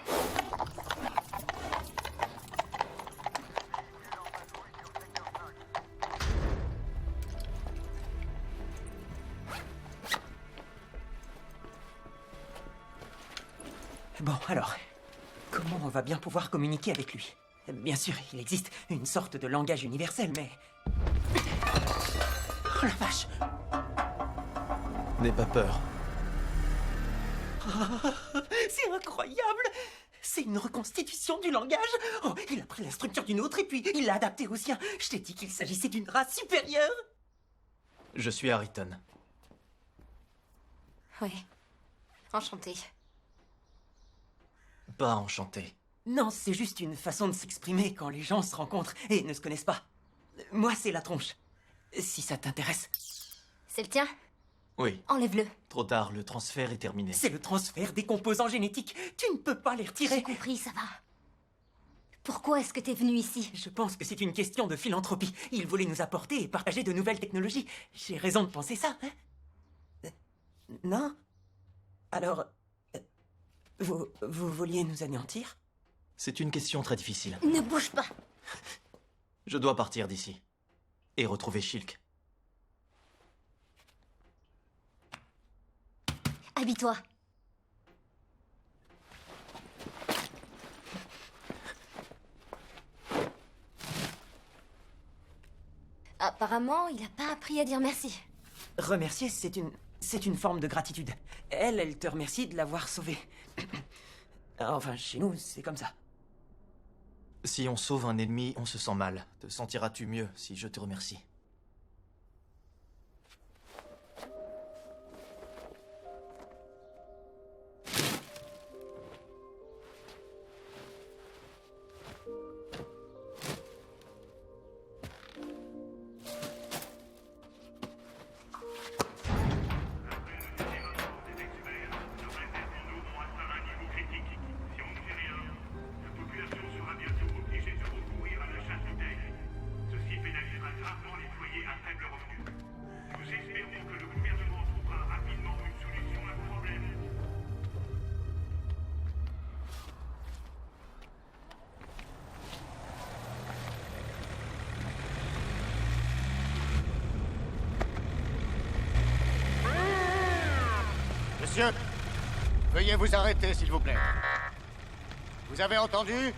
Bon, alors, comment on va bien pouvoir communiquer avec lui? Bien sûr, il existe une sorte de langage universel, mais... Oh la vache! N'aie pas peur. C'est incroyable! C'est une reconstitution du langage! Oh, il a pris la structure d'une autre et puis il l'a adaptée au sien. Je t'ai dit qu'il s'agissait d'une race supérieure! Je suis Harrington. Oui. Enchanté. Pas enchanté. Non, c'est juste une façon de s'exprimer quand les gens se rencontrent et ne se connaissent pas. Moi, c'est la tronche. Si ça t'intéresse. C'est le tien? Oui. Enlève-le. Trop tard, le transfert est terminé. C'est le transfert des composants génétiques. Tu ne peux pas les retirer. J'ai compris, ça va. Pourquoi est-ce que t'es venu ici? Je pense que c'est une question de philanthropie. Ils voulaient nous apporter et partager de nouvelles technologies. J'ai raison de penser ça, hein? Non? Alors... Vous vouliez nous anéantir? C'est une question très difficile. Ne bouge pas! Je dois partir d'ici. Et retrouver Shilk. Habille-toi. Apparemment, il n'a pas appris à dire merci. Remercier, c'est une forme de gratitude. Elle te remercie de l'avoir sauvé. Enfin, chez nous, c'est comme ça. Si on sauve un ennemi, on se sent mal. Te sentiras-tu mieux si je te remercie? Monsieur, veuillez vous arrêter, s'il vous plaît. Vous avez entendu?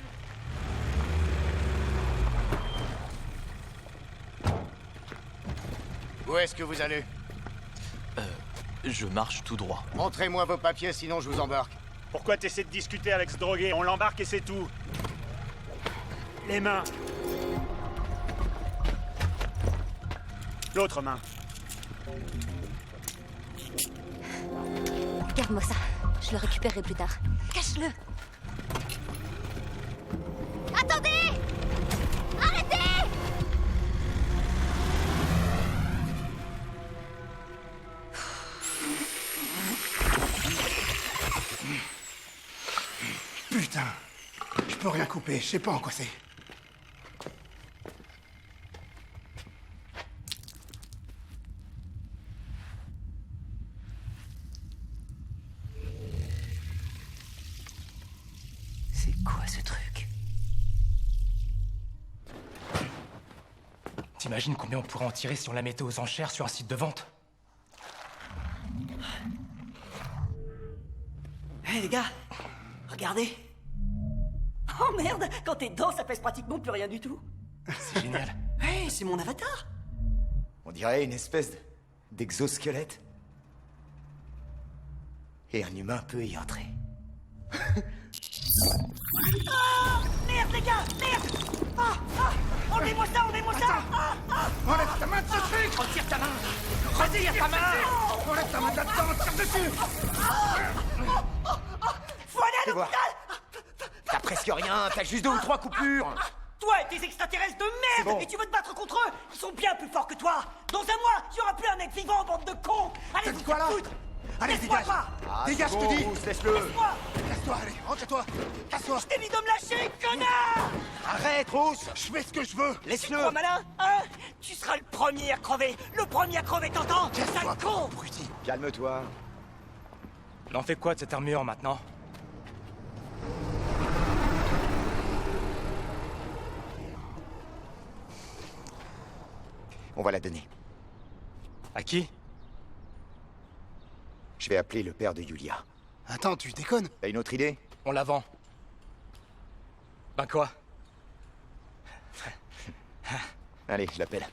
Où est-ce que vous allez? Je marche tout droit. Montrez-moi vos papiers, sinon je vous embarque. Pourquoi t'essaies de discuter avec ce drogué? On l'embarque et c'est tout. Les mains. L'autre main. Garde-moi ça. Je le récupérerai plus tard. Cache-le. Attendez! Arrêtez! Putain. Je peux rien couper, je sais pas en quoi c'est. C'est quoi ce truc? T'imagines combien on pourrait en tirer si on la mettait aux enchères sur un site de vente? Hé les gars, regardez. Oh merde, quand t'es dedans, ça pèse pratiquement plus rien du tout. C'est génial. Hé, c'est mon avatar. On dirait une espèce d'exosquelette. Et un humain peut y entrer. Ah, merde les gars, merde. Enlevez-moi ça, enlevez-moi ça. Enlève ta main de ce truc. Retire ta main. Retire ta main. Enlève ta main de là-dedans, tire dessus. Faut aller à Fais voir. l'hôpital. T'as presque rien, t'as juste 2 ou 3 coupures. Toi et tes extraterrestres de C'est merde. bon. Et tu veux te battre contre eux? Ils sont bien plus forts que toi. Dans un mois, il y aura plus un mec vivant, bande de cons. Allez, vous quoi, là? foutre. Allez, Laisse-moi dégage. pas. Ah, Dégage, c'est je te dis. Bruce, laisse-le. Laisse-moi. Casse-toi, allez, rentre-toi. Casse-toi. Je t'ai dit de me lâcher, connard. Arrête, Bruce. Je fais ce que je veux. Tu Laisse-le. crois malin, hein? Tu seras le premier à crever. Le premier à crever, t'entends? Sale con. Abruti. Calme-toi. Il en fait quoi de cette armure maintenant? On va la donner. À qui? Je vais appeler le père de Yulia. Attends, tu déconnes? T'as une autre idée? On la vend. Ben quoi? Allez, je l'appelle.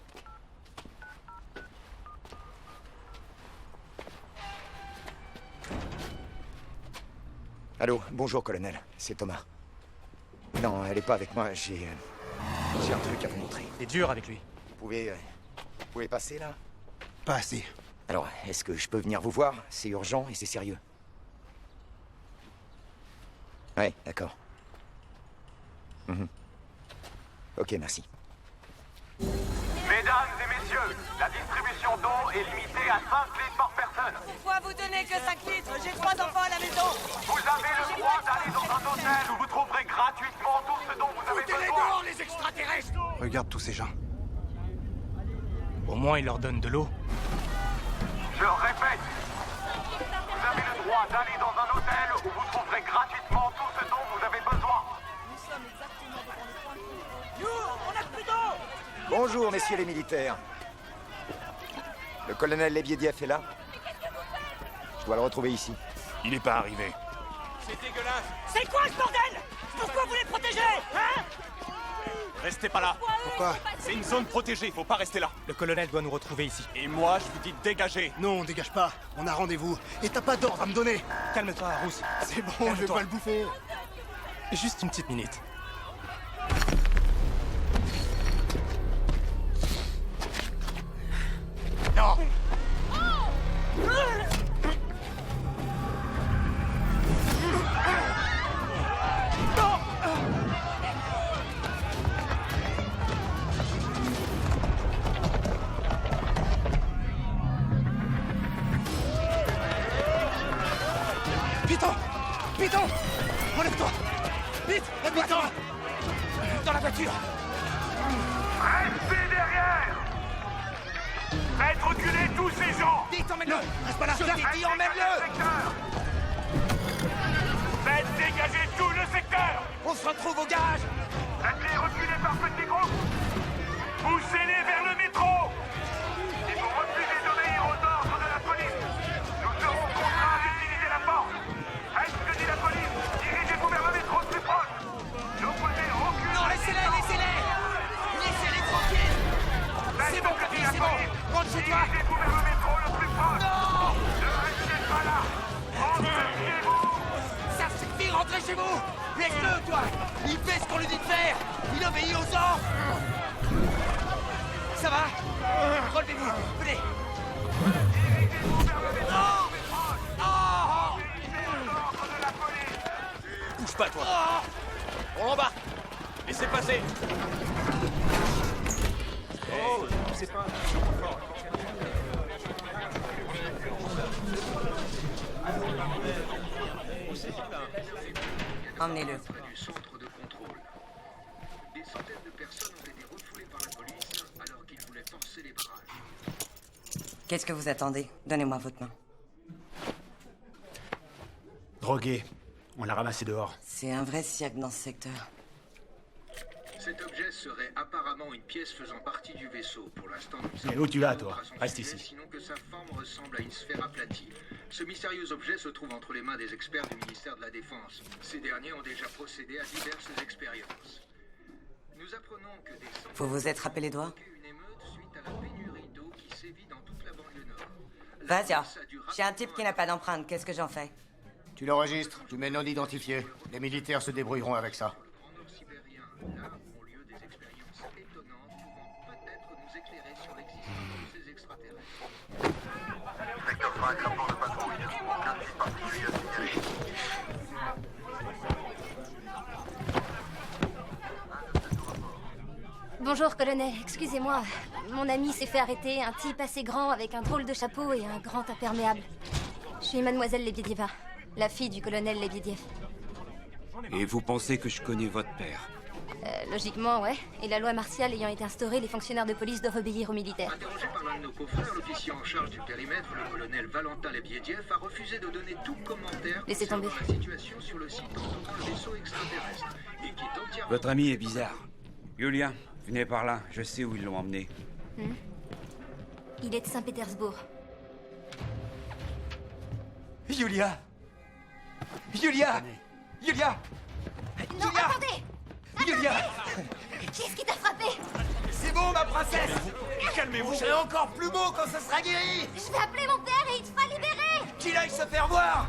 Allô, bonjour, colonel. C'est Thomas. Non, elle est pas avec moi. J'ai un truc à vous montrer. T'es dur avec lui. Vous pouvez passer, là? Pas assez. Alors, est-ce que je peux venir vous voir? C'est urgent et c'est sérieux. Ouais, d'accord. Ok, merci. Mesdames et messieurs, la distribution d'eau est limitée à 5 litres par personne. Pourquoi vous donnez que 5 litres? J'ai 3 enfants à la maison. Vous avez le droit d'aller dans un hôtel où vous trouverez gratuitement tout ce dont vous avez Foutez-les besoin. dehors, les extraterrestres. Regarde tous ces gens. Au moins, il leur donne de l'eau. Je répète, vous avez le droit d'aller dans un hôtel où vous trouverez gratuitement tout ce dont vous avez besoin. Nous, on a plus d'eau. Bonjour, messieurs les militaires. Le colonel Lebediev est là? Je dois le retrouver ici. Il n'est pas arrivé. C'est dégueulasse. C'est quoi ce bordel? Pourquoi vous les protégez, hein? Restez pas là. Pourquoi? C'est une zone protégée, faut pas rester là. Le colonel doit nous retrouver ici. Et moi, je vous dis de dégager. Non, on dégage pas. On a rendez-vous. Et t'as pas d'ordre à me donner. Calme-toi, Rousse. C'est bon, je vais pas le bouffer. Juste une petite minute. Non. Python! Python! Enlève-toi! Vite! Python! Dans la voiture! Restez derrière! Faites reculer tous ces gens! Vite, emmène-le! Reste pas là! Je t'ai dit, emmène-le! Faites dégager tout le secteur! On se retrouve au garage! Faites-les reculer par petits groupes! Poussez-les vers le métro! Si vous refusez d'obéir aux ordres de la police, nous serons contraints d'utiliser la force! Est-ce que dit la police? Dirigez-vous vers le métro le plus proche! N'opposez aucune... Non, laissez-les! Laissez-les! Laissez-les tranquilles! C'est bon, capitaine! c'est bon. Rentre chez toi. Dirigez-vous vers le métro le plus proche. Non. Ne restez pas là. Rentrez chez vous. Ça suffit, rentrez chez vous. Laisse-le, toi. Il fait ce qu'on lui dit de faire. Il obéit aux ordres. Ça va? Relevez-vous. Venez. Non. Oh. Bouge pas, toi. Oh. On l'embarque. Laissez passer. Oh, c'est pas... Emmenez-le. Du centre de contrôle. Des centaines de personnes ont été refoulées par la police alors qu'ils voulaient forcer les barrages. Qu'est-ce que vous attendez? Donnez-moi votre main. Drogué. On l'a ramassé dehors. C'est un vrai cirque dans ce secteur. Cet objet serait apparemment une pièce faisant partie du vaisseau. Pour l'instant, nous Mais savons où tu vas, rien toi? d'autre à son Reste sujet, ici. Sinon que sa forme ressemble à une sphère aplatie. Ce mystérieux objet se trouve entre les mains des experts du ministère de la Défense. Ces derniers ont déjà procédé à diverses expériences. Nous apprenons que des centaines Vous vous êtes rappelé les doigts? une émeute suite à la pénurie d'eau qui sévit dans toute la banlieue nord. Vas-y, j'ai un type qui n'a pas d'empreinte. Qu'est-ce que j'en fais? Tu l'enregistres, tu mets non identifié. Les militaires se débrouilleront avec ça. Là ont lieu des expériences étonnantes pouvant peut-être nous éclairer sur l'existence de ces extraterrestres. Secteur 5, rapport de patrouille. Aucun type particulier à signaler. Bonjour, colonel. Excusez-moi. Mon ami s'est fait arrêter. Un type assez grand avec un drôle de chapeau et un grand imperméable. Je suis mademoiselle Lebiedieva, la fille du colonel Lebiediev. Et vous pensez que je connais votre père? Logiquement, ouais. Et la loi martiale ayant été instaurée, les fonctionnaires de police doivent obéir aux militaires. Interrogé par l'un de nos confrères, l'officier en charge du périmètre, le colonel Valentin Lebiediev, a refusé de donner tout commentaire Laissez tomber. concernant la situation sur le site entourant le vaisseau extraterrestre et qui est entièrement... Votre ami est bizarre. Yulia, venez par là. Je sais où ils l'ont emmené. Il est de Saint-Pétersbourg. Yulia. Yulia. Yulia. Non, attendez! Yulia. Qu'est-ce qui t'a frappé? C'est bon, ma princesse. Calmez-vous. Vous serez encore plus beau quand ce sera guéri. Je vais appeler mon père et il te fera libérer! Qu'il aille se faire voir.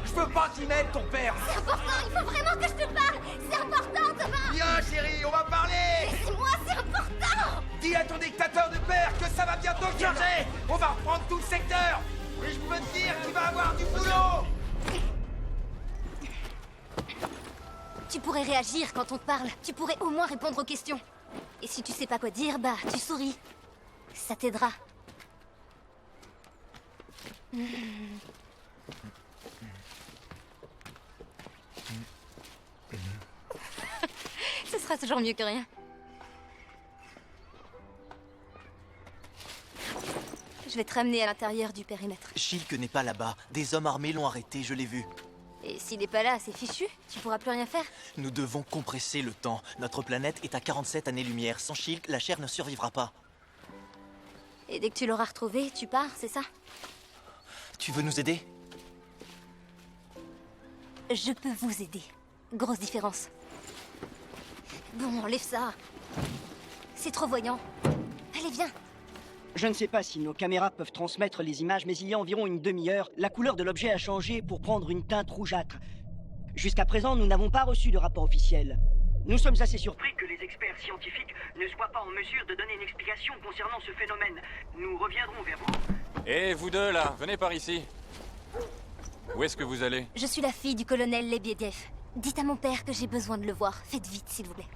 Je veux pas qu'il m'aide, ton père. C'est important, il faut vraiment que je te parle! C'est important, Thomas! Viens, chérie, on va parler. Laissez-moi, c'est important! Dis à ton dictateur de père que ça va bientôt changer. On va reprendre tout le secteur. Et je peux te dire qu'il va avoir du boulot. Tu pourrais réagir quand on te parle. Tu pourrais au moins répondre aux questions. Et si tu sais pas quoi dire, bah, tu souris. Ça t'aidera. Ce sera toujours mieux que rien. Je vais te ramener à l'intérieur du périmètre. Shilk n'est pas là-bas. Des hommes armés l'ont arrêté, je l'ai vu. Et s'il n'est pas là, c'est fichu. Tu pourras plus rien faire. Nous devons compresser le temps. Notre planète est à 47 années-lumière. Sans Shilk, la chair ne survivra pas. Et dès que tu l'auras retrouvé, tu pars, c'est ça? Tu veux nous aider? Je peux vous aider. Grosse différence. Bon, enlève ça. C'est trop voyant. Allez, viens. Je ne sais pas si nos caméras peuvent transmettre les images, mais il y a environ une demi-heure, la couleur de l'objet a changé pour prendre une teinte rougeâtre. Jusqu'à présent, nous n'avons pas reçu de rapport officiel. Nous sommes assez surpris que les experts scientifiques ne soient pas en mesure de donner une explication concernant ce phénomène. Nous reviendrons vers vous. Et vous deux, là, venez par ici. Où est-ce que vous allez? Je suis la fille du colonel Lebiediev. Dites à mon père que j'ai besoin de le voir. Faites vite, s'il vous plaît.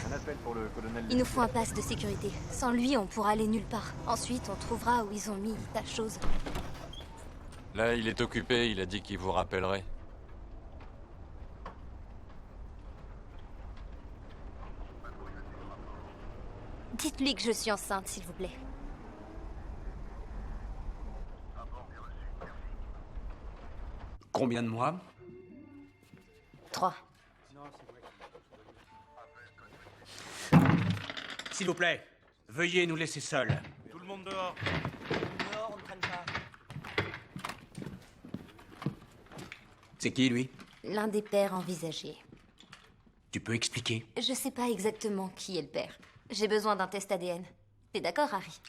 Un appel pour le colonel. Il nous faut un pass de sécurité. Sans lui, on pourra aller nulle part. Ensuite, on trouvera où ils ont mis ta chose. Là, il est occupé, il a dit qu'il vous rappellerait. Dites-lui que je suis enceinte, s'il vous plaît. Combien de mois? 3. S'il vous plaît, veuillez nous laisser seuls. Tout le monde dehors. Dehors, on ne traîne pas. C'est qui, lui? L'un des pères envisagés. Tu peux expliquer? Je sais pas exactement qui est le père. J'ai besoin d'un test ADN. T'es d'accord, Harry?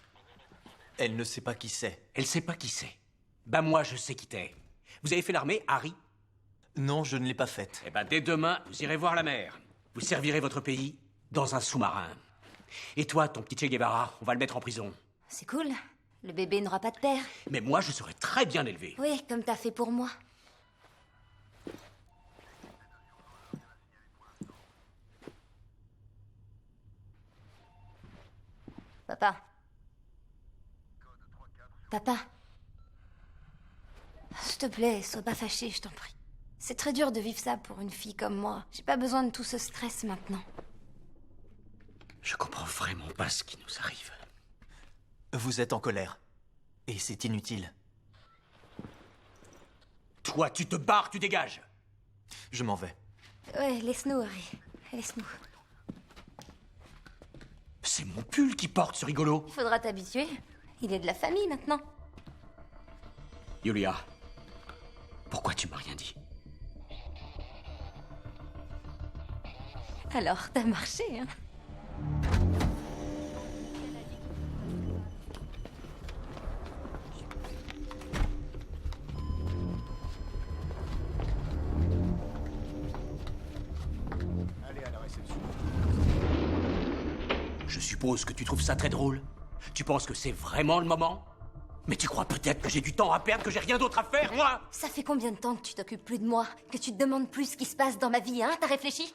Elle ne sait pas qui c'est. Elle sait pas qui c'est. Ben moi, je sais qui t'es. Vous avez fait l'armée, Harry? Non, je ne l'ai pas faite. Eh ben, dès demain, vous irez voir la mer. Vous servirez votre pays dans un sous-marin. Et toi, ton petit Che Guevara, on va le mettre en prison. C'est cool. Le bébé n'aura pas de père. Mais moi, je serai très bien élevé. Oui, comme t'as fait pour moi. Papa. Papa. S'il te plaît, sois pas fâché, je t'en prie. C'est très dur de vivre ça pour une fille comme moi. J'ai pas besoin de tout ce stress maintenant. Je comprends vraiment pas ce qui nous arrive. Vous êtes en colère. Et c'est inutile. Toi, tu te barres, tu dégages. Je m'en vais. Ouais, laisse-nous, Harry. Laisse-nous. C'est mon pull qui porte, ce rigolo. Il faudra t'habituer. Il est de la famille maintenant. Yulia, pourquoi tu m'as rien dit? Alors, t'as marché, hein? Allez à la réception. Je suppose que tu trouves ça très drôle. Tu penses que c'est vraiment le moment? Mais tu crois peut-être que j'ai du temps à perdre, que j'ai rien d'autre à faire, moi? Ça fait combien de temps que tu t'occupes plus de moi? Que tu te demandes plus ce qui se passe dans ma vie, hein? T'as réfléchi?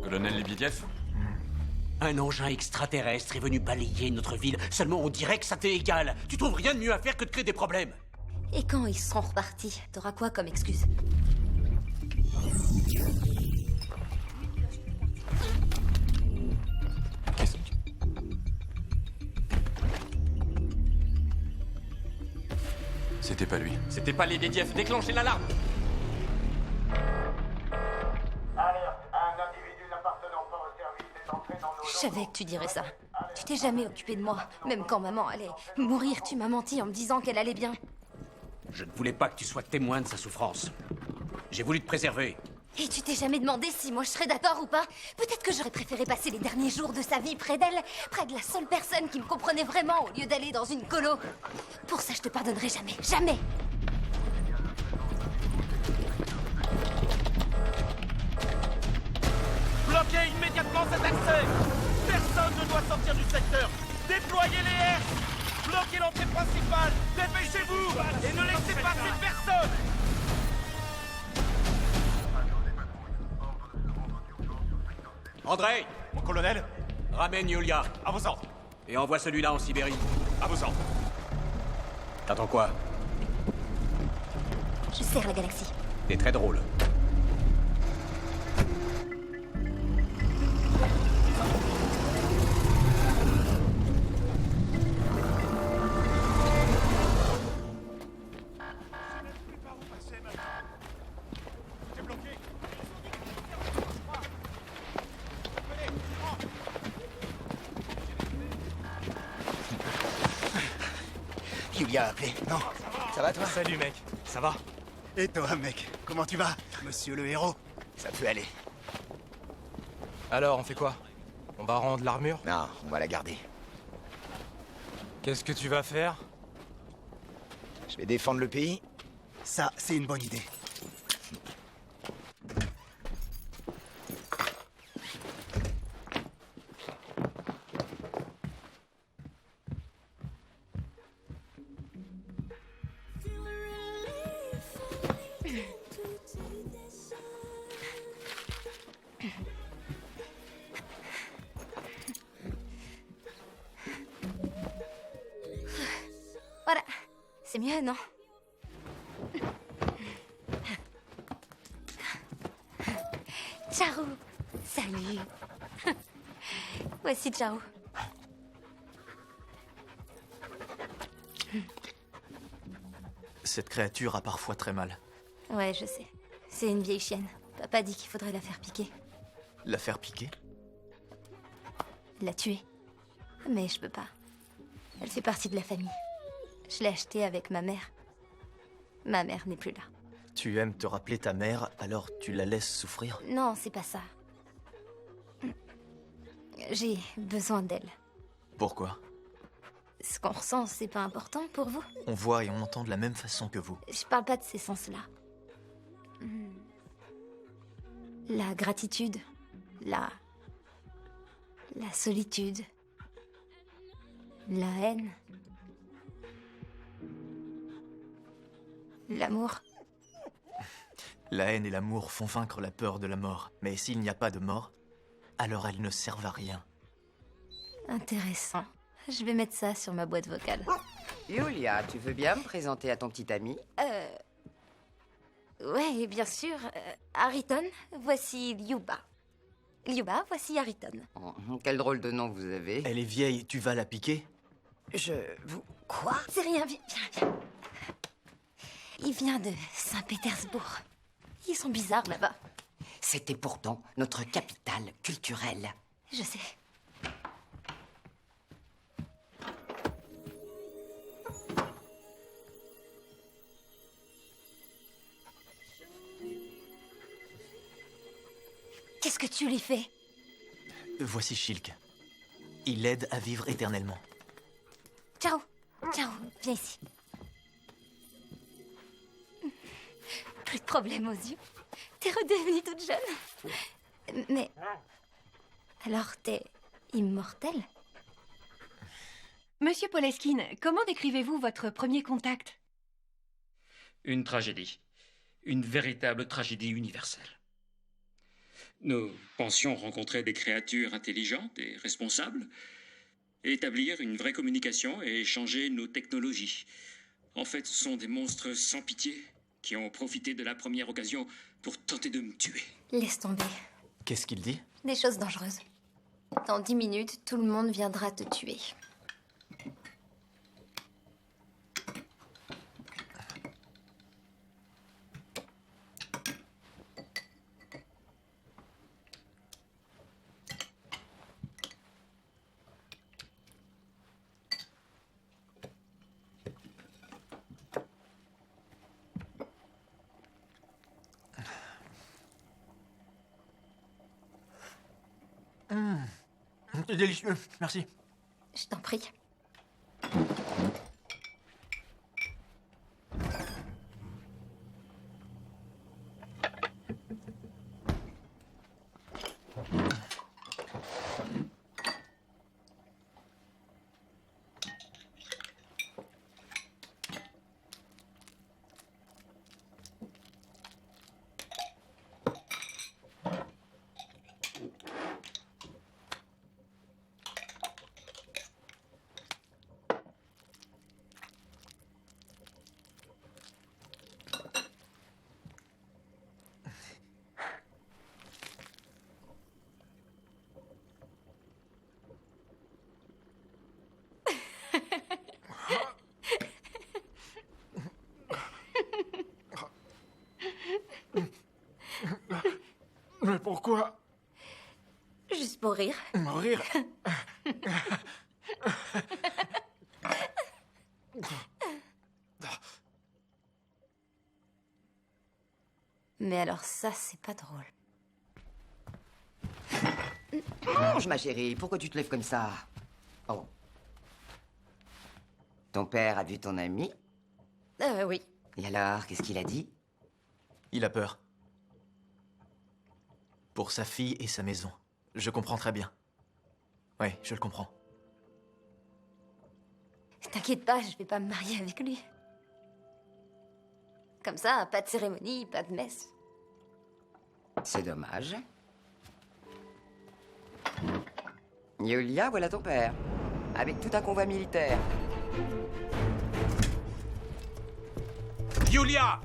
Colonel Lebediev? Un engin extraterrestre est venu balayer notre ville. Seulement, on dirait que ça t'est égal. Tu trouves rien de mieux à faire que de créer des problèmes. Et quand ils seront repartis, t'auras quoi comme excuse? C'était pas lui. C'était pas Lebediev. Déclenchez l'alarme. Je savais que tu dirais ça. Tu t'es jamais occupé de moi. Même quand maman allait mourir, tu m'as menti en me disant qu'elle allait bien. Je ne voulais pas que tu sois témoin de sa souffrance. J'ai voulu te préserver. Et tu t'es jamais demandé si moi je serais d'accord ou pas? Peut-être que j'aurais préféré passer les derniers jours de sa vie près d'elle, près de la seule personne qui me comprenait vraiment, au lieu d'aller dans une colo. Pour ça, je te pardonnerai jamais. Jamais! Bloquez immédiatement cet accès! Personne ne doit sortir du secteur! Déployez les airs! Bloquez l'entrée principale! Dépêchez-vous! Et ne laissez passer personne! André! Mon colonel? Ramène Yulia. À vos ordres. Et envoie celui-là en Sibérie. À vos ordres. T'attends quoi? Je sers la galaxie. T'es très drôle. Yulia a appelé. Non. Ça va, toi? Salut, mec. Ça va? Et toi, mec? Comment tu vas? Monsieur le héros? Ça peut aller. Alors, on fait quoi? On va rendre l'armure? Non, on va la garder. Qu'est-ce que tu vas faire? Je vais défendre le pays. Ça, c'est une bonne idée. Voilà. C'est mieux, non? Ciao. Salut. Voici Ciao. Cette créature a parfois très mal. Ouais, je sais. C'est une vieille chienne. Papa dit qu'il faudrait la faire piquer. La faire piquer? La tuer. Mais je peux pas. Elle fait partie de la famille. Je l'ai achetée avec ma mère. Ma mère n'est plus là. Tu aimes te rappeler ta mère, alors tu la laisses souffrir? Non, c'est pas ça. J'ai besoin d'elle. Pourquoi? Ce qu'on ressent, c'est pas important pour vous? On voit et on entend de la même façon que vous. Je parle pas de ces sens-là. La gratitude, la solitude, la haine, l'amour. La haine et l'amour font vaincre la peur de la mort. Mais s'il n'y a pas de mort, alors elles ne servent à rien. Intéressant. Je vais mettre ça sur ma boîte vocale. Yulia, tu veux bien me présenter à ton petit ami? Ouais, bien sûr. Hariton, voici Liuba. Liuba, voici Hariton. Quel drôle de nom vous avez. Elle est vieille, tu vas la piquer? Quoi? C'est rien, viens. Il vient de Saint-Pétersbourg. Ils sont bizarres là-bas. C'était pourtant notre capitale culturelle. Je sais. Qu'est-ce que tu lui fais? Voici Shilk. Il l'aide à vivre éternellement. Ciao. Ciao, viens ici. Plus de problème aux yeux. T'es redevenue toute jeune. Mais... alors t'es immortel? Monsieur Poleskine, comment décrivez-vous votre premier contact? Une tragédie. Une véritable tragédie universelle. Nous pensions rencontrer des créatures intelligentes et responsables, établir une vraie communication et échanger nos technologies. En fait, ce sont des monstres sans pitié qui ont profité de la première occasion pour tenter de me tuer. Laisse tomber. Qu'est-ce qu'il dit? Des choses dangereuses. Dans 10 minutes, tout le monde viendra te tuer. C'est délicieux, merci. Je t'en prie. Mais pourquoi? Juste pour rire. Mourir? Mais alors ça, c'est pas drôle. Mange, ma chérie, pourquoi tu te lèves comme ça? Oh. Ton père a vu ton ami? Oui. Et alors, qu'est-ce qu'il a dit? Il a peur. Pour sa fille et sa maison. Je comprends très bien. Oui, je le comprends. T'inquiète pas, je vais pas me marier avec lui. Comme ça, pas de cérémonie, pas de messe. C'est dommage. Yulia, voilà ton père. Avec tout un convoi militaire. Yulia!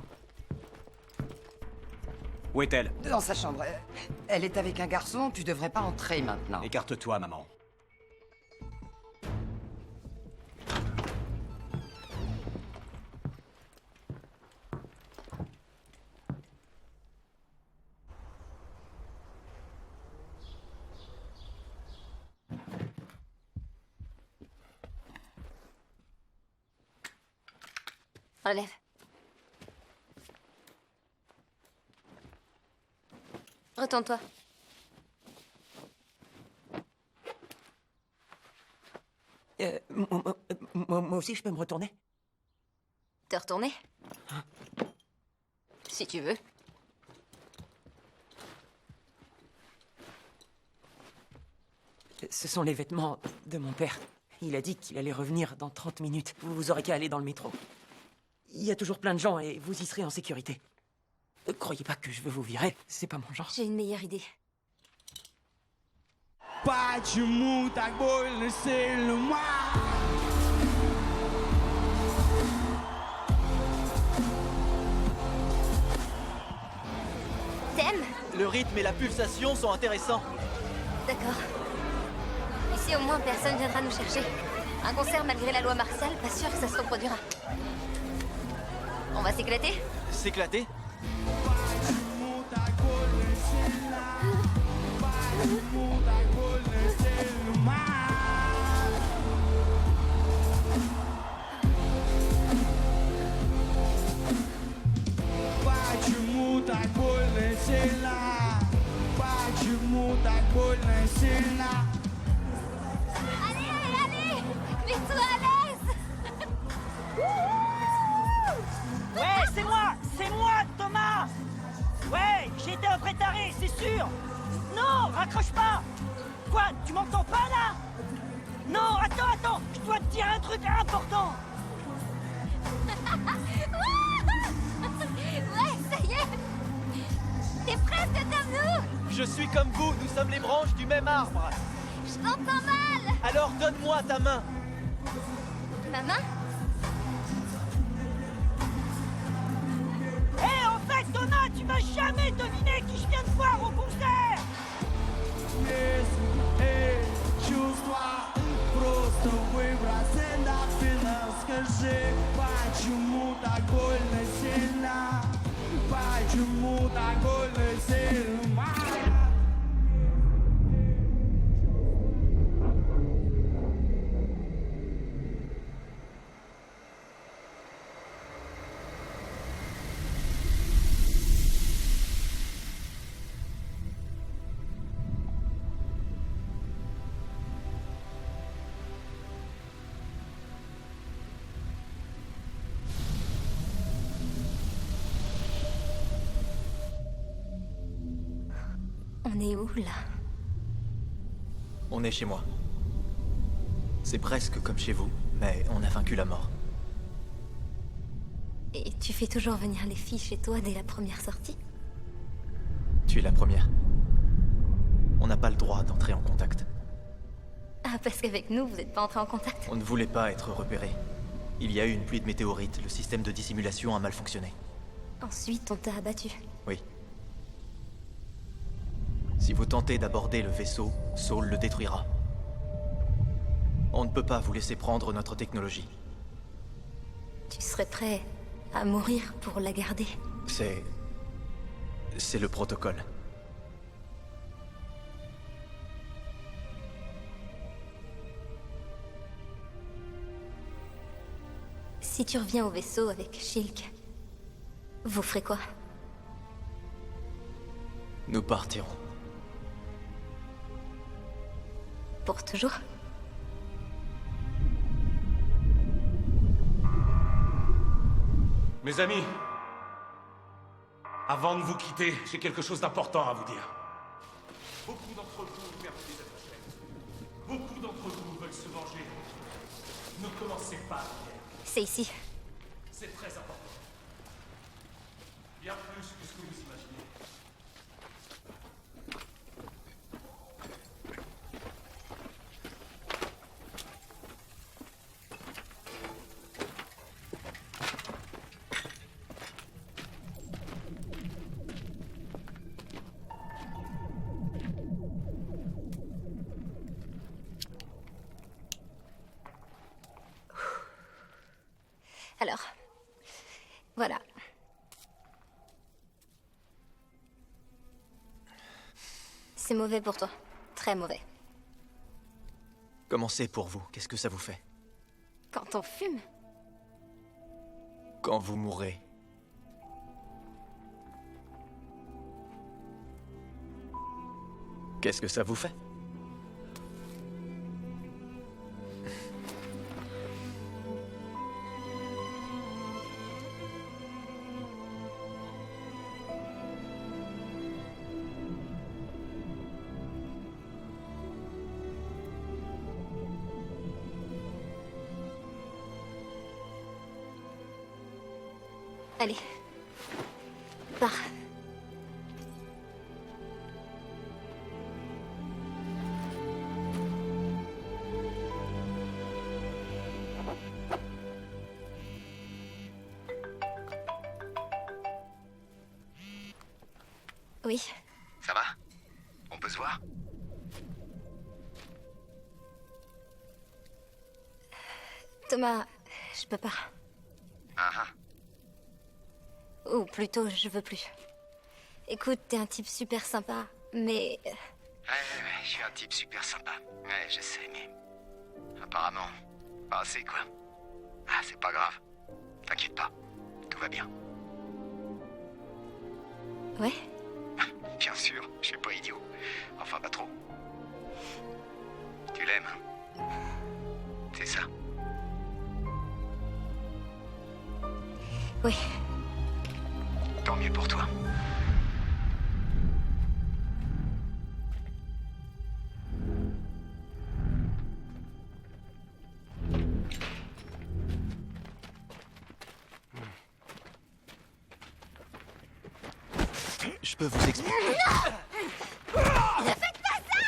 Où est-elle? Dans sa chambre. Elle est avec un garçon, tu devrais pas entrer maintenant. Écarte-toi, maman. Relève. Retourne-toi. Moi aussi, je peux me retourner? Te retourner? Si tu veux. Ce sont les vêtements de mon père. Il a dit qu'il allait revenir dans 30 minutes. Vous aurez qu'à aller dans le métro. Il y a toujours plein de gens et vous y serez en sécurité. Croyez pas que je veux vous virer, c'est pas mon genre. J'ai une meilleure idée. T'aimes? Le rythme et la pulsation sont intéressants. D'accord. Ici, au moins, personne viendra nous chercher. Un concert malgré la loi martiale, pas sûr que ça se reproduira. On va s'éclater? S'éclater? Allez, mets-toi à l'aise. Ouais, c'est moi, Thomas. Ouais, j'ai été un vrai taré, c'est sûr. Non, raccroche pas. Quoi, tu m'entends pas là? Non, attends, je dois te dire un truc important. Ouais, ça y est. T'es presque comme nous. Je suis comme vous, nous sommes les branches du même arbre. Je t'entends mal. Alors donne-moi ta main. Ma main? Hé, en fait, Thomas, tu vas jamais deviner qui je viens de voir au concert. On est où, là? On est chez moi. C'est presque comme chez vous, mais on a vaincu la mort. Et tu fais toujours venir les filles chez toi dès la première sortie? Tu es la première. On n'a pas le droit d'entrer en contact. Ah, parce qu'avec nous, vous n'êtes pas entrés en contact? On ne voulait pas être repérés. Il y a eu une pluie de météorites, le système de dissimulation a mal fonctionné. Ensuite, on t'a abattu. Oui. Si vous tentez d'aborder le vaisseau, Saul le détruira. On ne peut pas vous laisser prendre notre technologie. Tu serais prêt à mourir pour la garder? C'est le protocole. Si tu reviens au vaisseau avec Shilk, vous ferez quoi? Nous partirons. Pour toujours? Mes amis, avant de vous quitter, j'ai quelque chose d'important à vous dire. Beaucoup d'entre vous perdent des êtres chers. Beaucoup d'entre vous veulent se venger. Ne commencez pas la guerre. C'est ici. C'est très important. Bien plus que ce que vous imaginez. Alors, voilà. C'est mauvais pour toi. Très mauvais. Comment c'est pour vous? Qu'est-ce que ça vous fait? Quand on fume, quand vous mourrez. Qu'est-ce que ça vous fait? Allez. Pars. Oui. Ça va? On peut se voir? Thomas, je peux pas. Ah ah. Ou plutôt, je veux plus. Écoute, t'es un type super sympa, mais... Ouais, je suis un type super sympa. Ouais, je sais, mais... Apparemment, pas assez, quoi. Ah, c'est pas grave. T'inquiète pas. Tout va bien. Ouais? Bien sûr, je suis pas idiot. Enfin, pas trop. Tu l'aimes, hein? C'est ça? Oui. Tant mieux pour toi. Je peux vous expliquer. Non! Ne faites pas ça!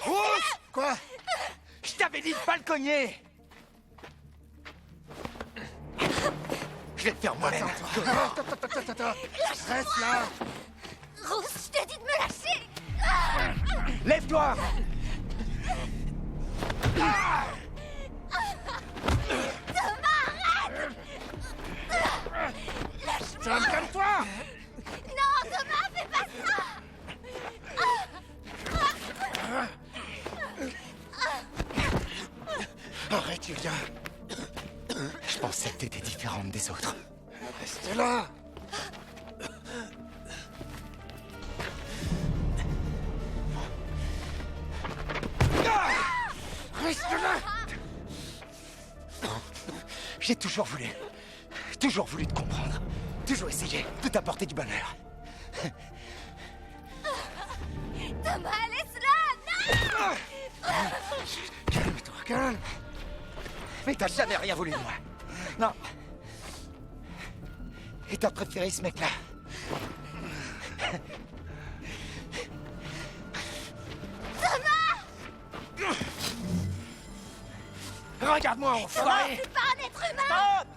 Non! Quoi? Je t'avais dit de pas le cogner! Je vais te faire moi-même. Attends. Reste là. Rousse, je te dis de me lâcher! Lève-toi! Thomas, arrête! Lâche-moi! Calme-toi! Non, Thomas, fais pas ça! Arrête, Julia. Je pensais que t'étais différente des autres. Reste là. Reste là. J'ai toujours voulu te comprendre. Toujours essayé de t'apporter du bonheur. Thomas, laisse-la! Non! Calme-toi, calme. Mais t'as jamais rien voulu de moi. Non. Et t'as préféré ce mec-là. Thomas! Regarde-moi, enfoiré! C'est pas un être humain! Stop!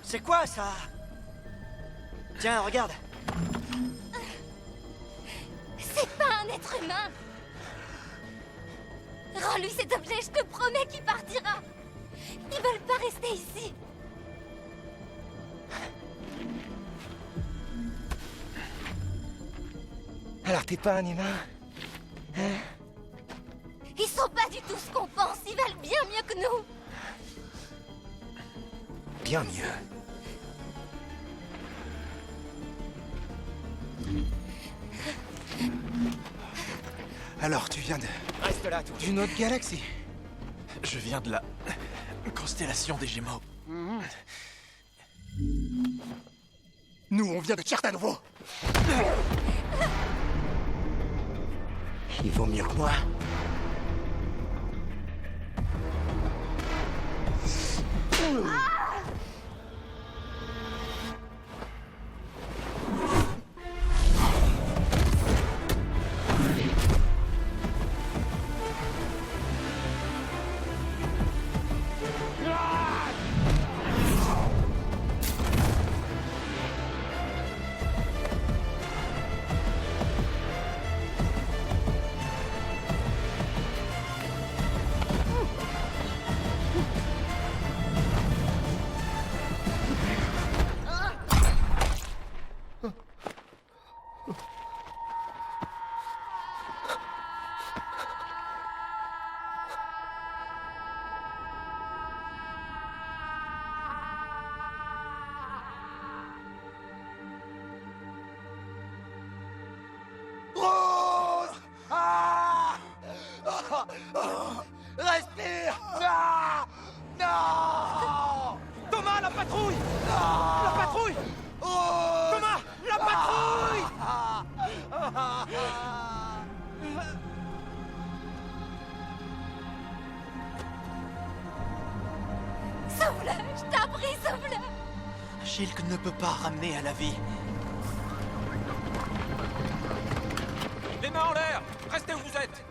C'est quoi ça? Tiens, regarde. C'est pas un être humain! Rends-lui cet objet, je te promets qu'il partira! Ils veulent pas rester ici! Alors t'es pas un humain? Hein? Ils sont pas du tout ce qu'on pense, ils valent bien mieux que nous! Bien mieux. Alors, tu viens de... Reste là, toi. d'une autre galaxie? Je viens de la constellation des Gémeaux. Nous, on vient de Tchertanovo. Il vaut mieux que moi. Respire. Non. Non. Thomas, la patrouille. La patrouille. Thomas, la patrouille. Sauve-le! Je t'en prie, sauve-le! Shilk ne peut pas ramener à la vie. Les mains en l'air! Restez où vous êtes!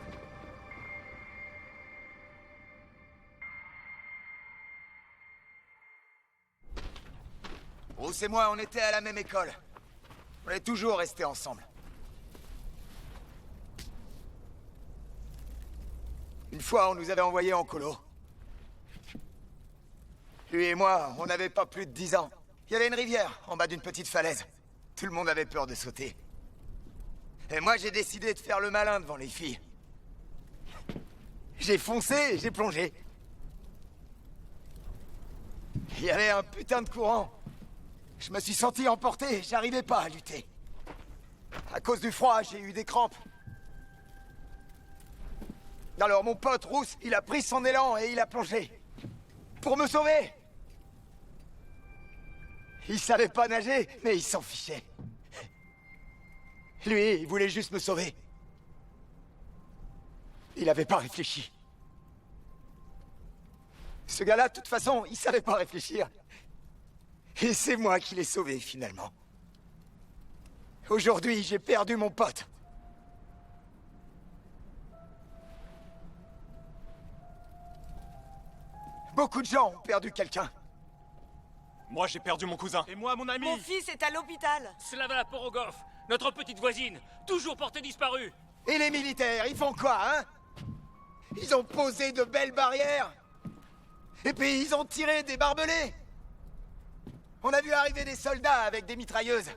Bruce et moi, on était à la même école. On est toujours restés ensemble. Une fois, on nous avait envoyés en colo. Lui et moi, on n'avait pas plus de 10 ans. Il y avait une rivière, en bas d'une petite falaise. Tout le monde avait peur de sauter. Et moi, j'ai décidé de faire le malin devant les filles. J'ai foncé et j'ai plongé. Il y avait un putain de courant. Je me suis senti emporté, j'arrivais pas à lutter. À cause du froid, j'ai eu des crampes. Alors mon pote Rousse, il a pris son élan et il a plongé. Pour me sauver. Il savait pas nager, mais il s'en fichait. Lui, il voulait juste me sauver. Il avait pas réfléchi. Ce gars-là, de toute façon, il savait pas réfléchir. Et c'est moi qui l'ai sauvé, finalement. Aujourd'hui, j'ai perdu mon pote. Beaucoup de gens ont perdu quelqu'un. Moi, j'ai perdu mon cousin. Et moi, mon ami. Mon fils est à l'hôpital. Slava Porogov, notre petite voisine, toujours portée disparue. Et les militaires, ils font quoi, hein? Ils ont posé de belles barrières. Et puis, ils ont tiré des barbelés. On a vu arriver des soldats avec des mitrailleuses.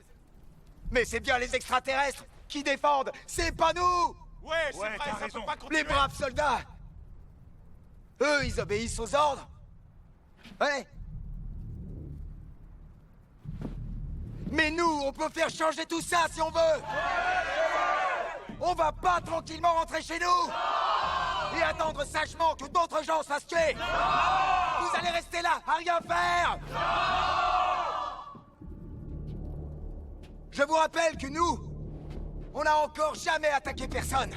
Mais c'est bien les extraterrestres qui défendent, c'est pas nous! Ouais, c'est vrai, ça peut pas continuer. Les braves soldats! Eux, ils obéissent aux ordres. Ouais. Mais nous, on peut faire changer tout ça si on veut! On va pas tranquillement rentrer chez nous! Et attendre sagement que d'autres gens se fassent tuer! Vous allez rester là, à rien faire! Je vous rappelle que nous, on n'a encore jamais attaqué personne.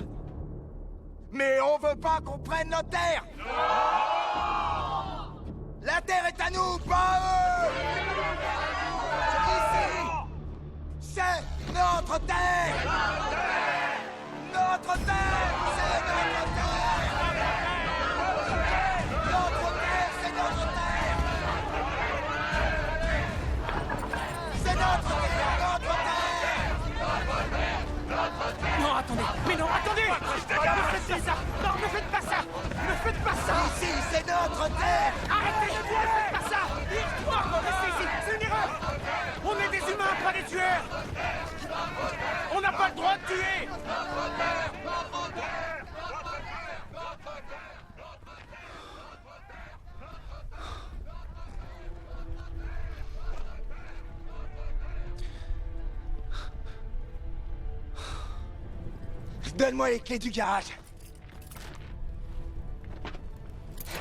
Mais on veut pas qu'on prenne notre terre. La terre est à nous, pas à eux. Ici, c'est notre terre. Notre terre, c'est notre terre. Notre terre, c'est notre terre. C'est notre terre. Non, attendez. Mais non, attendez. Ne faites pas ça. Non, ne faites pas ça. Ne faites pas ça. Ici, c'est notre terre. Arrêtez. Ne faites pas ça. Non, restez ici. C'est une erreur. On est des humains, pas des tueurs. On n'a pas le droit de tuer. Donne-moi les clés du garage.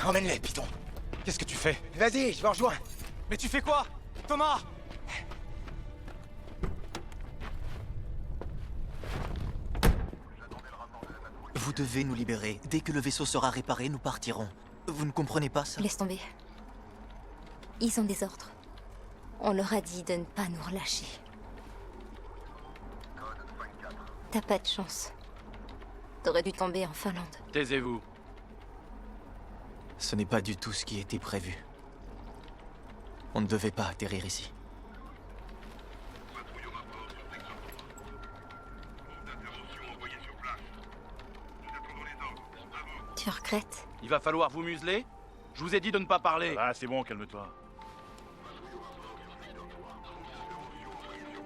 Emmène-les, Python. Qu'est-ce que tu fais? Vas-y, je me rejoins. Mais tu fais quoi? Thomas! Vous devez nous libérer. Dès que le vaisseau sera réparé, nous partirons. Vous ne comprenez pas ça? Laisse tomber. Ils ont des ordres. On leur a dit de ne pas nous relâcher. T'as pas de chance. T'aurais dû tomber en Finlande. Taisez-vous. Ce n'est pas du tout ce qui était prévu. On ne devait pas atterrir ici. Tu regrettes? Il va falloir vous museler. Je vous ai dit de ne pas parler. Ah, c'est bon, calme-toi. « 」 « 」 « 」 « 」 « 」 « 」 « 」 « 」 « 」 « 」 « 」 « 」 « 」 « 」 « 」 « 」 « 」 « 」 « 」 « 」 « 」 «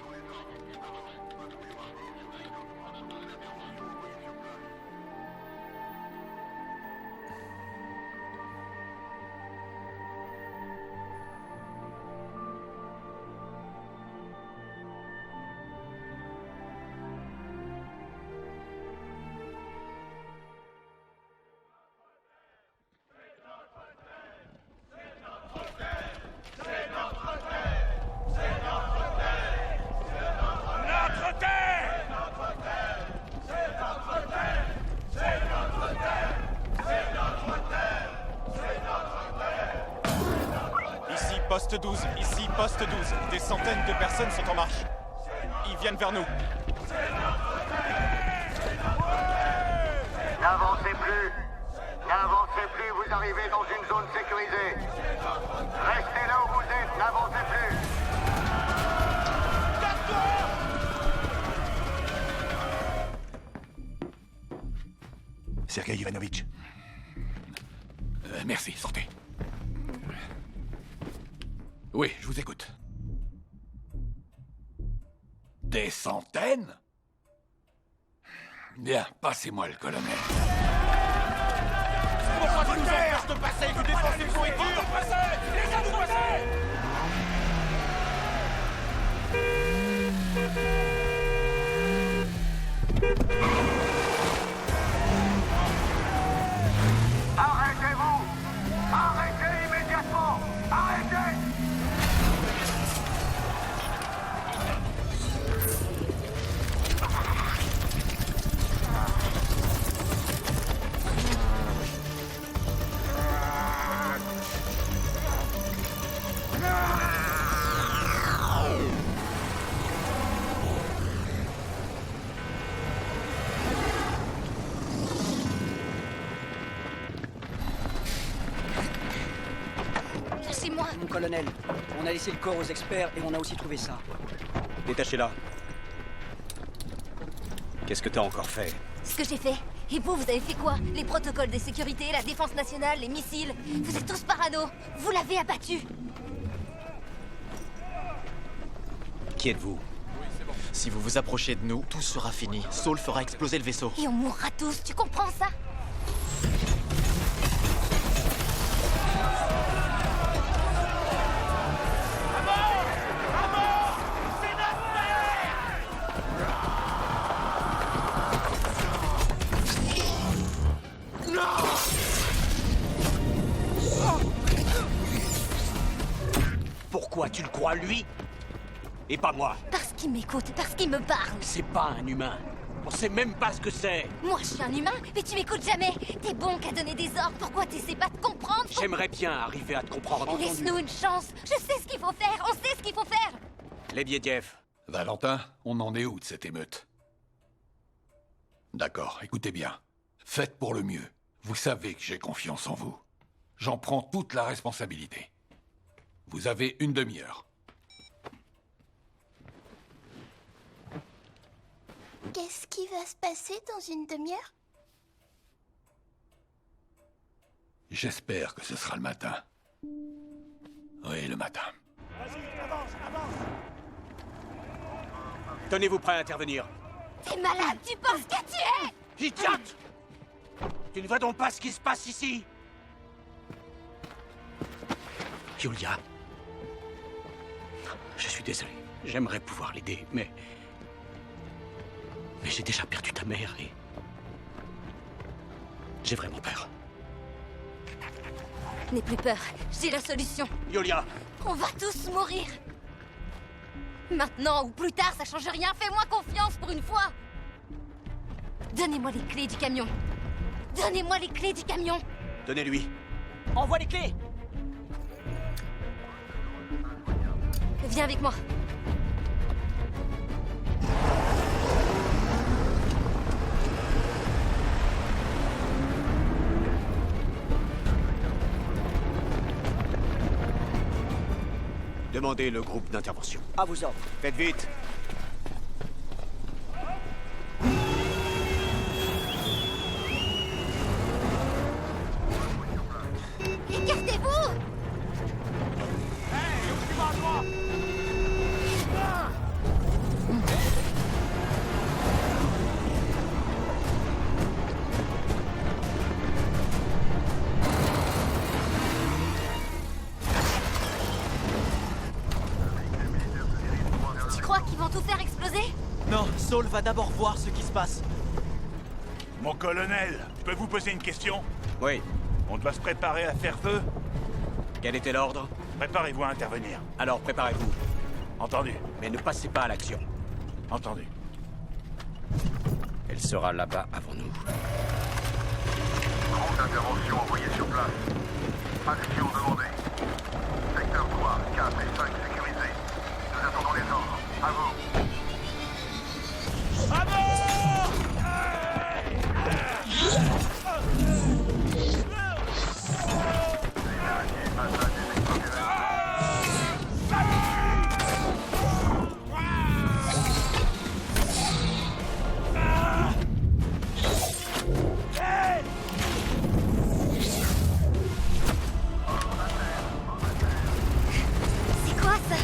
」 « 」 « 」 « 」 « 」 « 」 « 」 « 」 « Poste 12, ici Poste 12. Des centaines de personnes sont en marche. Ils viennent vers nous. N'avancez plus. N'avancez plus, vous arrivez dans une zone sécurisée. Restez là où vous êtes, n'avancez plus. Sergei Ivanovitch. Merci, sortez. Oui, je vous écoute. Des centaines? Bien, passez-moi le colonel. Pourquoi tu nous empêches de passer? Vous défensez le pourriture! Laissez-nous passer! Arrêtez-vous! Arrêtez immédiatement! Arrêtez! Lâchez-moi! Mon colonel, on a laissé le corps aux experts et on a aussi trouvé ça. Détachez-la. Qu'est-ce que t'as encore fait? Ce que j'ai fait. Et vous avez fait quoi? Les protocoles de sécurité, la défense nationale, les missiles. Vous êtes tous parano. Vous l'avez abattu. Qui êtes-vous? Si vous vous approchez de nous, tout sera fini. Saul fera exploser le vaisseau. Et on mourra tous, tu comprends ça? Pourquoi tu le crois, lui? Et pas moi? Parce qu'il m'écoute, parce qu'il me parle. C'est pas un humain. On sait même pas ce que c'est. Moi, je suis un humain, mais tu m'écoutes jamais. T'es bon qu'à donner des ordres. Pourquoi t'essaies pas de comprendre? J'aimerais bien arriver à te comprendre. Laisse-nous une chance. Je sais ce qu'il faut faire. On sait ce qu'il faut faire. Lebediev. Valentin, on en est où de cette émeute? D'accord, écoutez bien. Faites pour le mieux. Vous savez que j'ai confiance en vous. J'en prends toute la responsabilité. Vous avez une demi-heure. Qu'est-ce qui va se passer dans une demi-heure? J'espère que ce sera le matin. Oui, le matin. Tenez-vous prêt à intervenir. T'es malade, tu penses que tu es? Idiote! Tu ne vois donc pas ce qui se passe ici? Yulia. Je suis désolé. J'aimerais pouvoir l'aider, mais j'ai déjà perdu ta mère et j'ai vraiment peur. N'aie plus peur, j'ai la solution. Yulia! On va tous mourir. Maintenant ou plus tard, ça change rien. Fais-moi confiance pour une fois. Donnez-moi les clés du camion. Donnez-moi les clés du camion. Donnez-lui. Envoie les clés. Viens avec moi. Demandez le groupe d'intervention. À vos ordres. Faites vite. Écartez-vous! Tu crois qu'ils vont tout faire exploser? Non, Saul va d'abord voir ce qui se passe. Mon colonel, je peux vous poser une question? Oui. On doit se préparer à faire feu? Quel était l'ordre? Préparez-vous à intervenir. Alors préparez-vous. Entendu. Mais ne passez pas à l'action. Entendu. Elle sera là-bas avant nous. Groupe d'intervention envoyé sur place. Action demandée. Secteur 3, 4 et 5 sécurisés. Nous attendons les ordres. À vous. C'est quoi ça?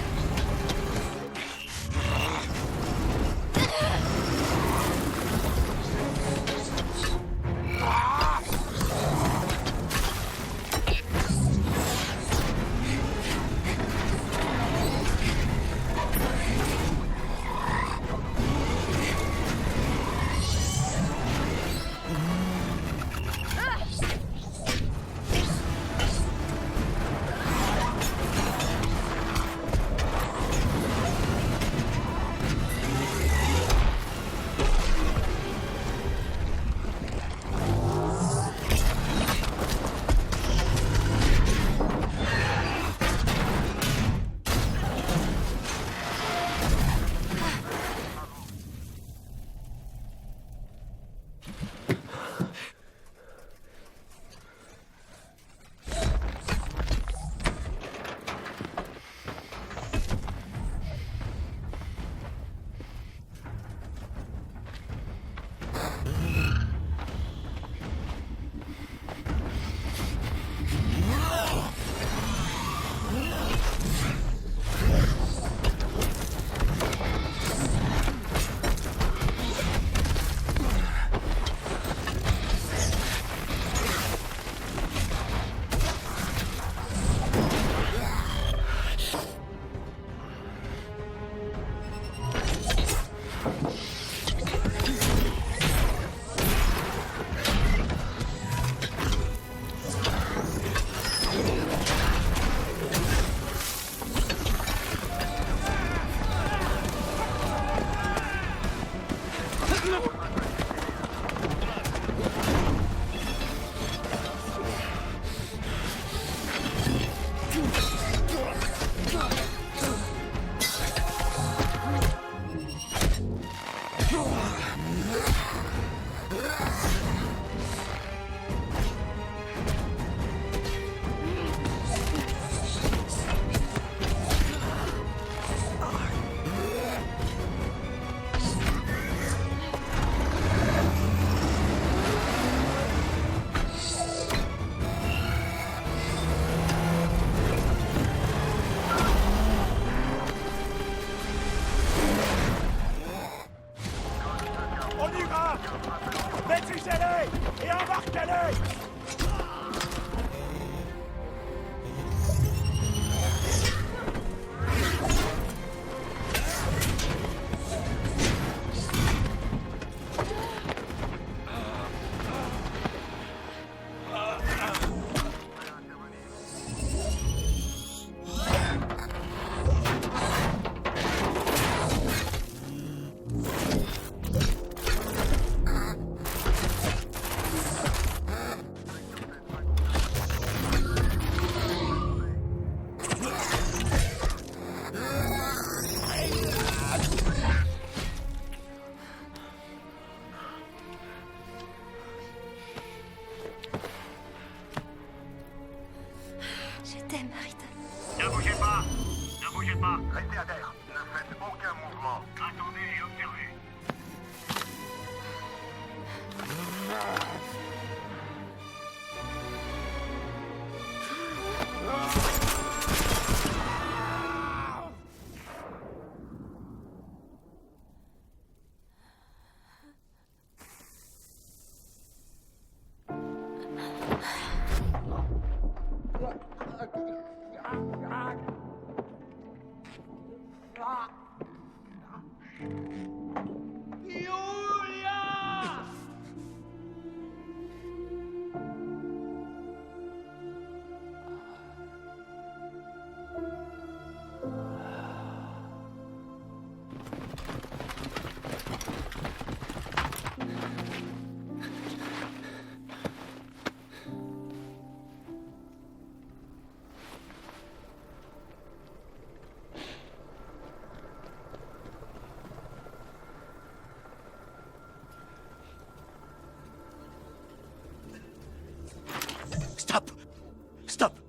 Maîtrisez-les et embarquez-les!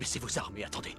Laissez vos armes et attendez.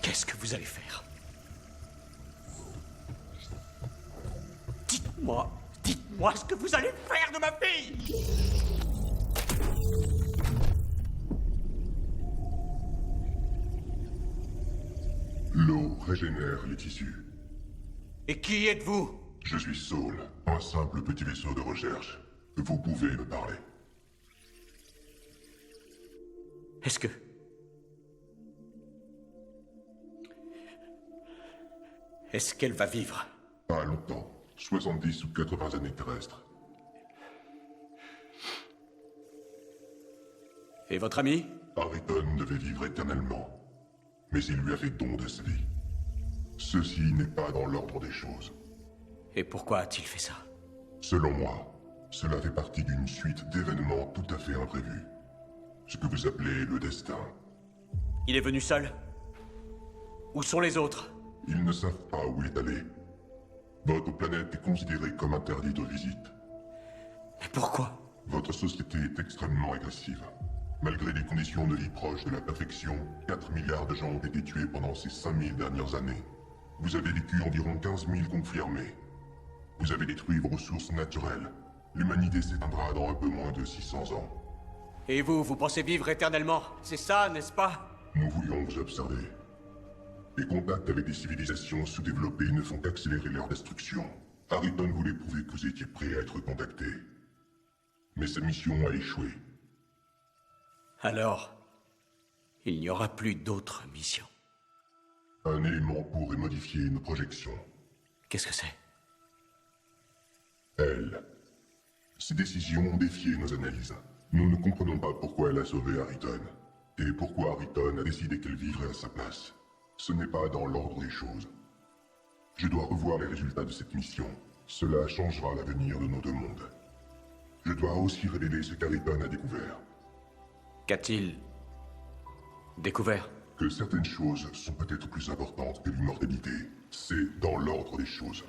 Qu'est-ce que vous allez faire? Dites-moi ce que vous allez faire de ma fille! L'eau régénère les tissus. Et qui êtes-vous? Je suis Saul, un simple petit vaisseau de recherche. Vous pouvez me parler. Est-ce que... Est-ce qu'elle va vivre? Pas longtemps. 70 ou 80 années terrestres. Et votre ami? Harrington devait vivre éternellement. Mais il lui a fait don de sa vie. Ceci n'est pas dans l'ordre des choses. Et pourquoi a-t-il fait ça? Selon moi, cela fait partie d'une suite d'événements tout à fait imprévus. Ce que vous appelez le destin. Il est venu seul? Où sont les autres? Ils ne savent pas où il est allé. Votre planète est considérée comme interdite aux visites. Mais pourquoi? Votre société est extrêmement agressive. Malgré des conditions de vie proches de la perfection, 4 milliards de gens ont été tués pendant ces 5000 dernières années. Vous avez vécu environ 15 000 conflits armés. Vous avez détruit vos ressources naturelles. L'humanité s'éteindra dans un peu moins de 600 ans. Et vous pensez vivre éternellement? C'est ça, n'est-ce pas? Nous voulions vous observer. Les contacts avec des civilisations sous-développées ne font qu'accélérer leur destruction. Harrington voulait prouver que vous étiez prêt à être contacté. Mais sa mission a échoué. Alors, il n'y aura plus d'autres missions. Un élément pourrait modifier nos projections. Qu'est-ce que c'est? Elle. Ces décisions ont défié nos analyses. Nous ne comprenons pas pourquoi elle a sauvé Harrington. Et pourquoi Harrington a décidé qu'elle vivrait à sa place. Ce n'est pas dans l'ordre des choses. Je dois revoir les résultats de cette mission. Cela changera l'avenir de nos deux mondes. Je dois aussi révéler ce qu'Harrington a découvert. Qu'a-t-il découvert? Que certaines choses sont peut-être plus importantes que l'immortalité. C'est dans l'ordre des choses.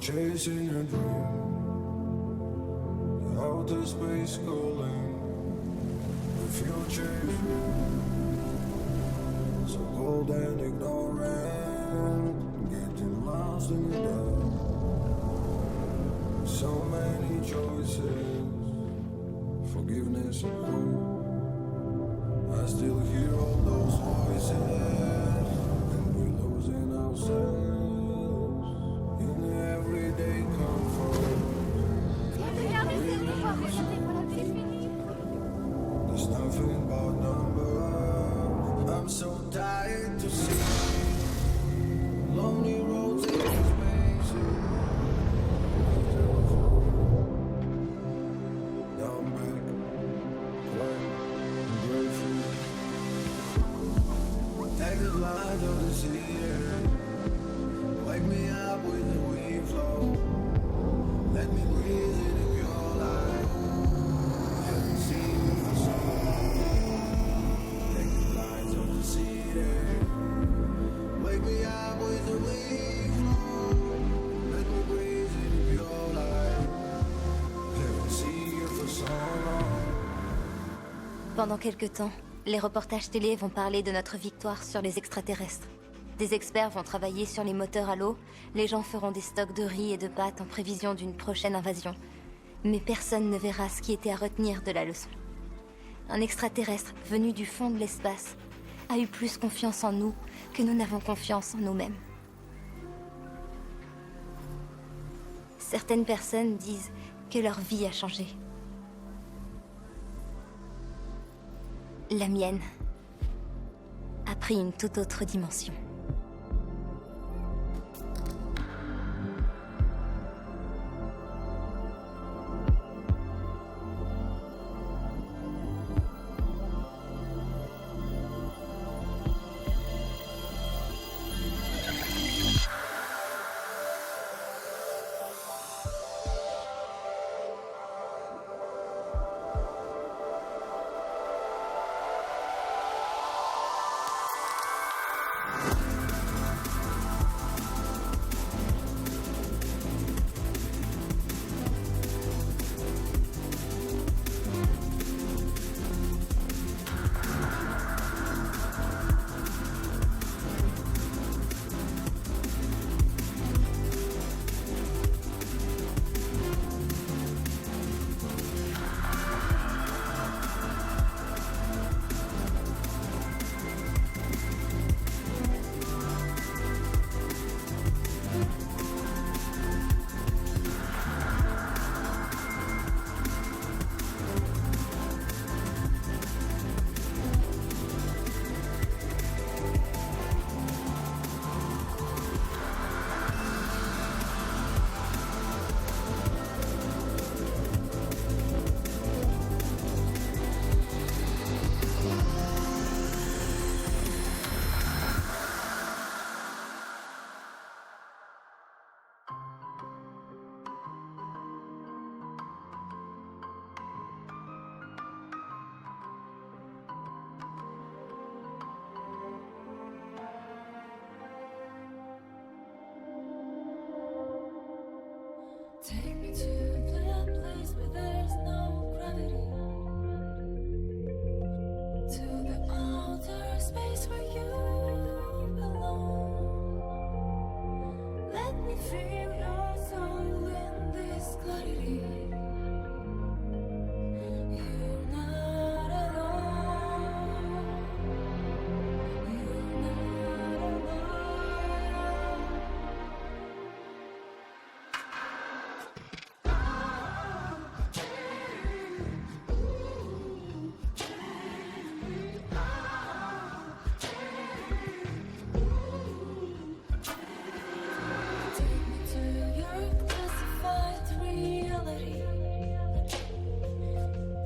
Chasing a dream, outer space calling, the future is real, so cold and ignorant, getting lost in the dark. So many choices, forgiveness and hope. I still hear all those voices, and we're losing ourselves in everyday comfort. There's nothing but numbers. I'm so tired to see lonely roads in spaces. Now I'm back, quiet and grateful. Take the lines of the sea, wake me up with the wind flow. Let me breathe in the pure light. Haven't seen you for so long. Take the lines of the sea, wake me up with the wind flow. Let me breathe in the pure light. Haven't seen you for so long. Pendant quelque temps, les reportages télé vont parler de notre victoire sur les extraterrestres. Des experts vont travailler sur les moteurs à l'eau, les gens feront des stocks de riz et de pâtes en prévision d'une prochaine invasion. Mais personne ne verra ce qui était à retenir de la leçon. Un extraterrestre venu du fond de l'espace a eu plus confiance en nous que nous n'avons confiance en nous-mêmes. Certaines personnes disent que leur vie a changé. La mienne a pris une toute autre dimension. Take me to that place where there's no gravity. To the outer space where you belong. Let me feel your soul in this clarity. You're not alone. You're not alone.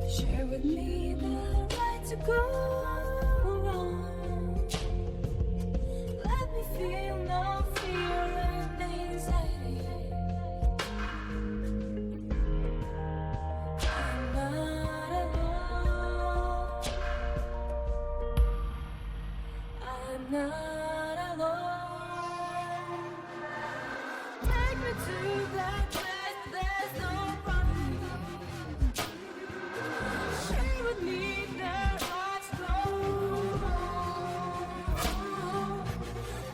Share with me the right to go wrong. Let me feel no fear and anxiety. I'm not alone. I'm not alone. Take me to that place there's no problem. Share with me their hearts glow.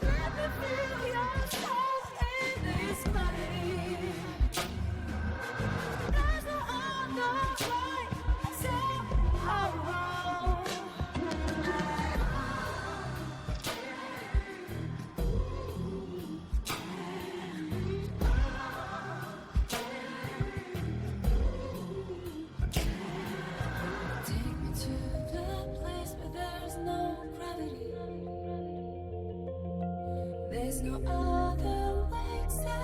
Let me feel your soul in this body. no other way except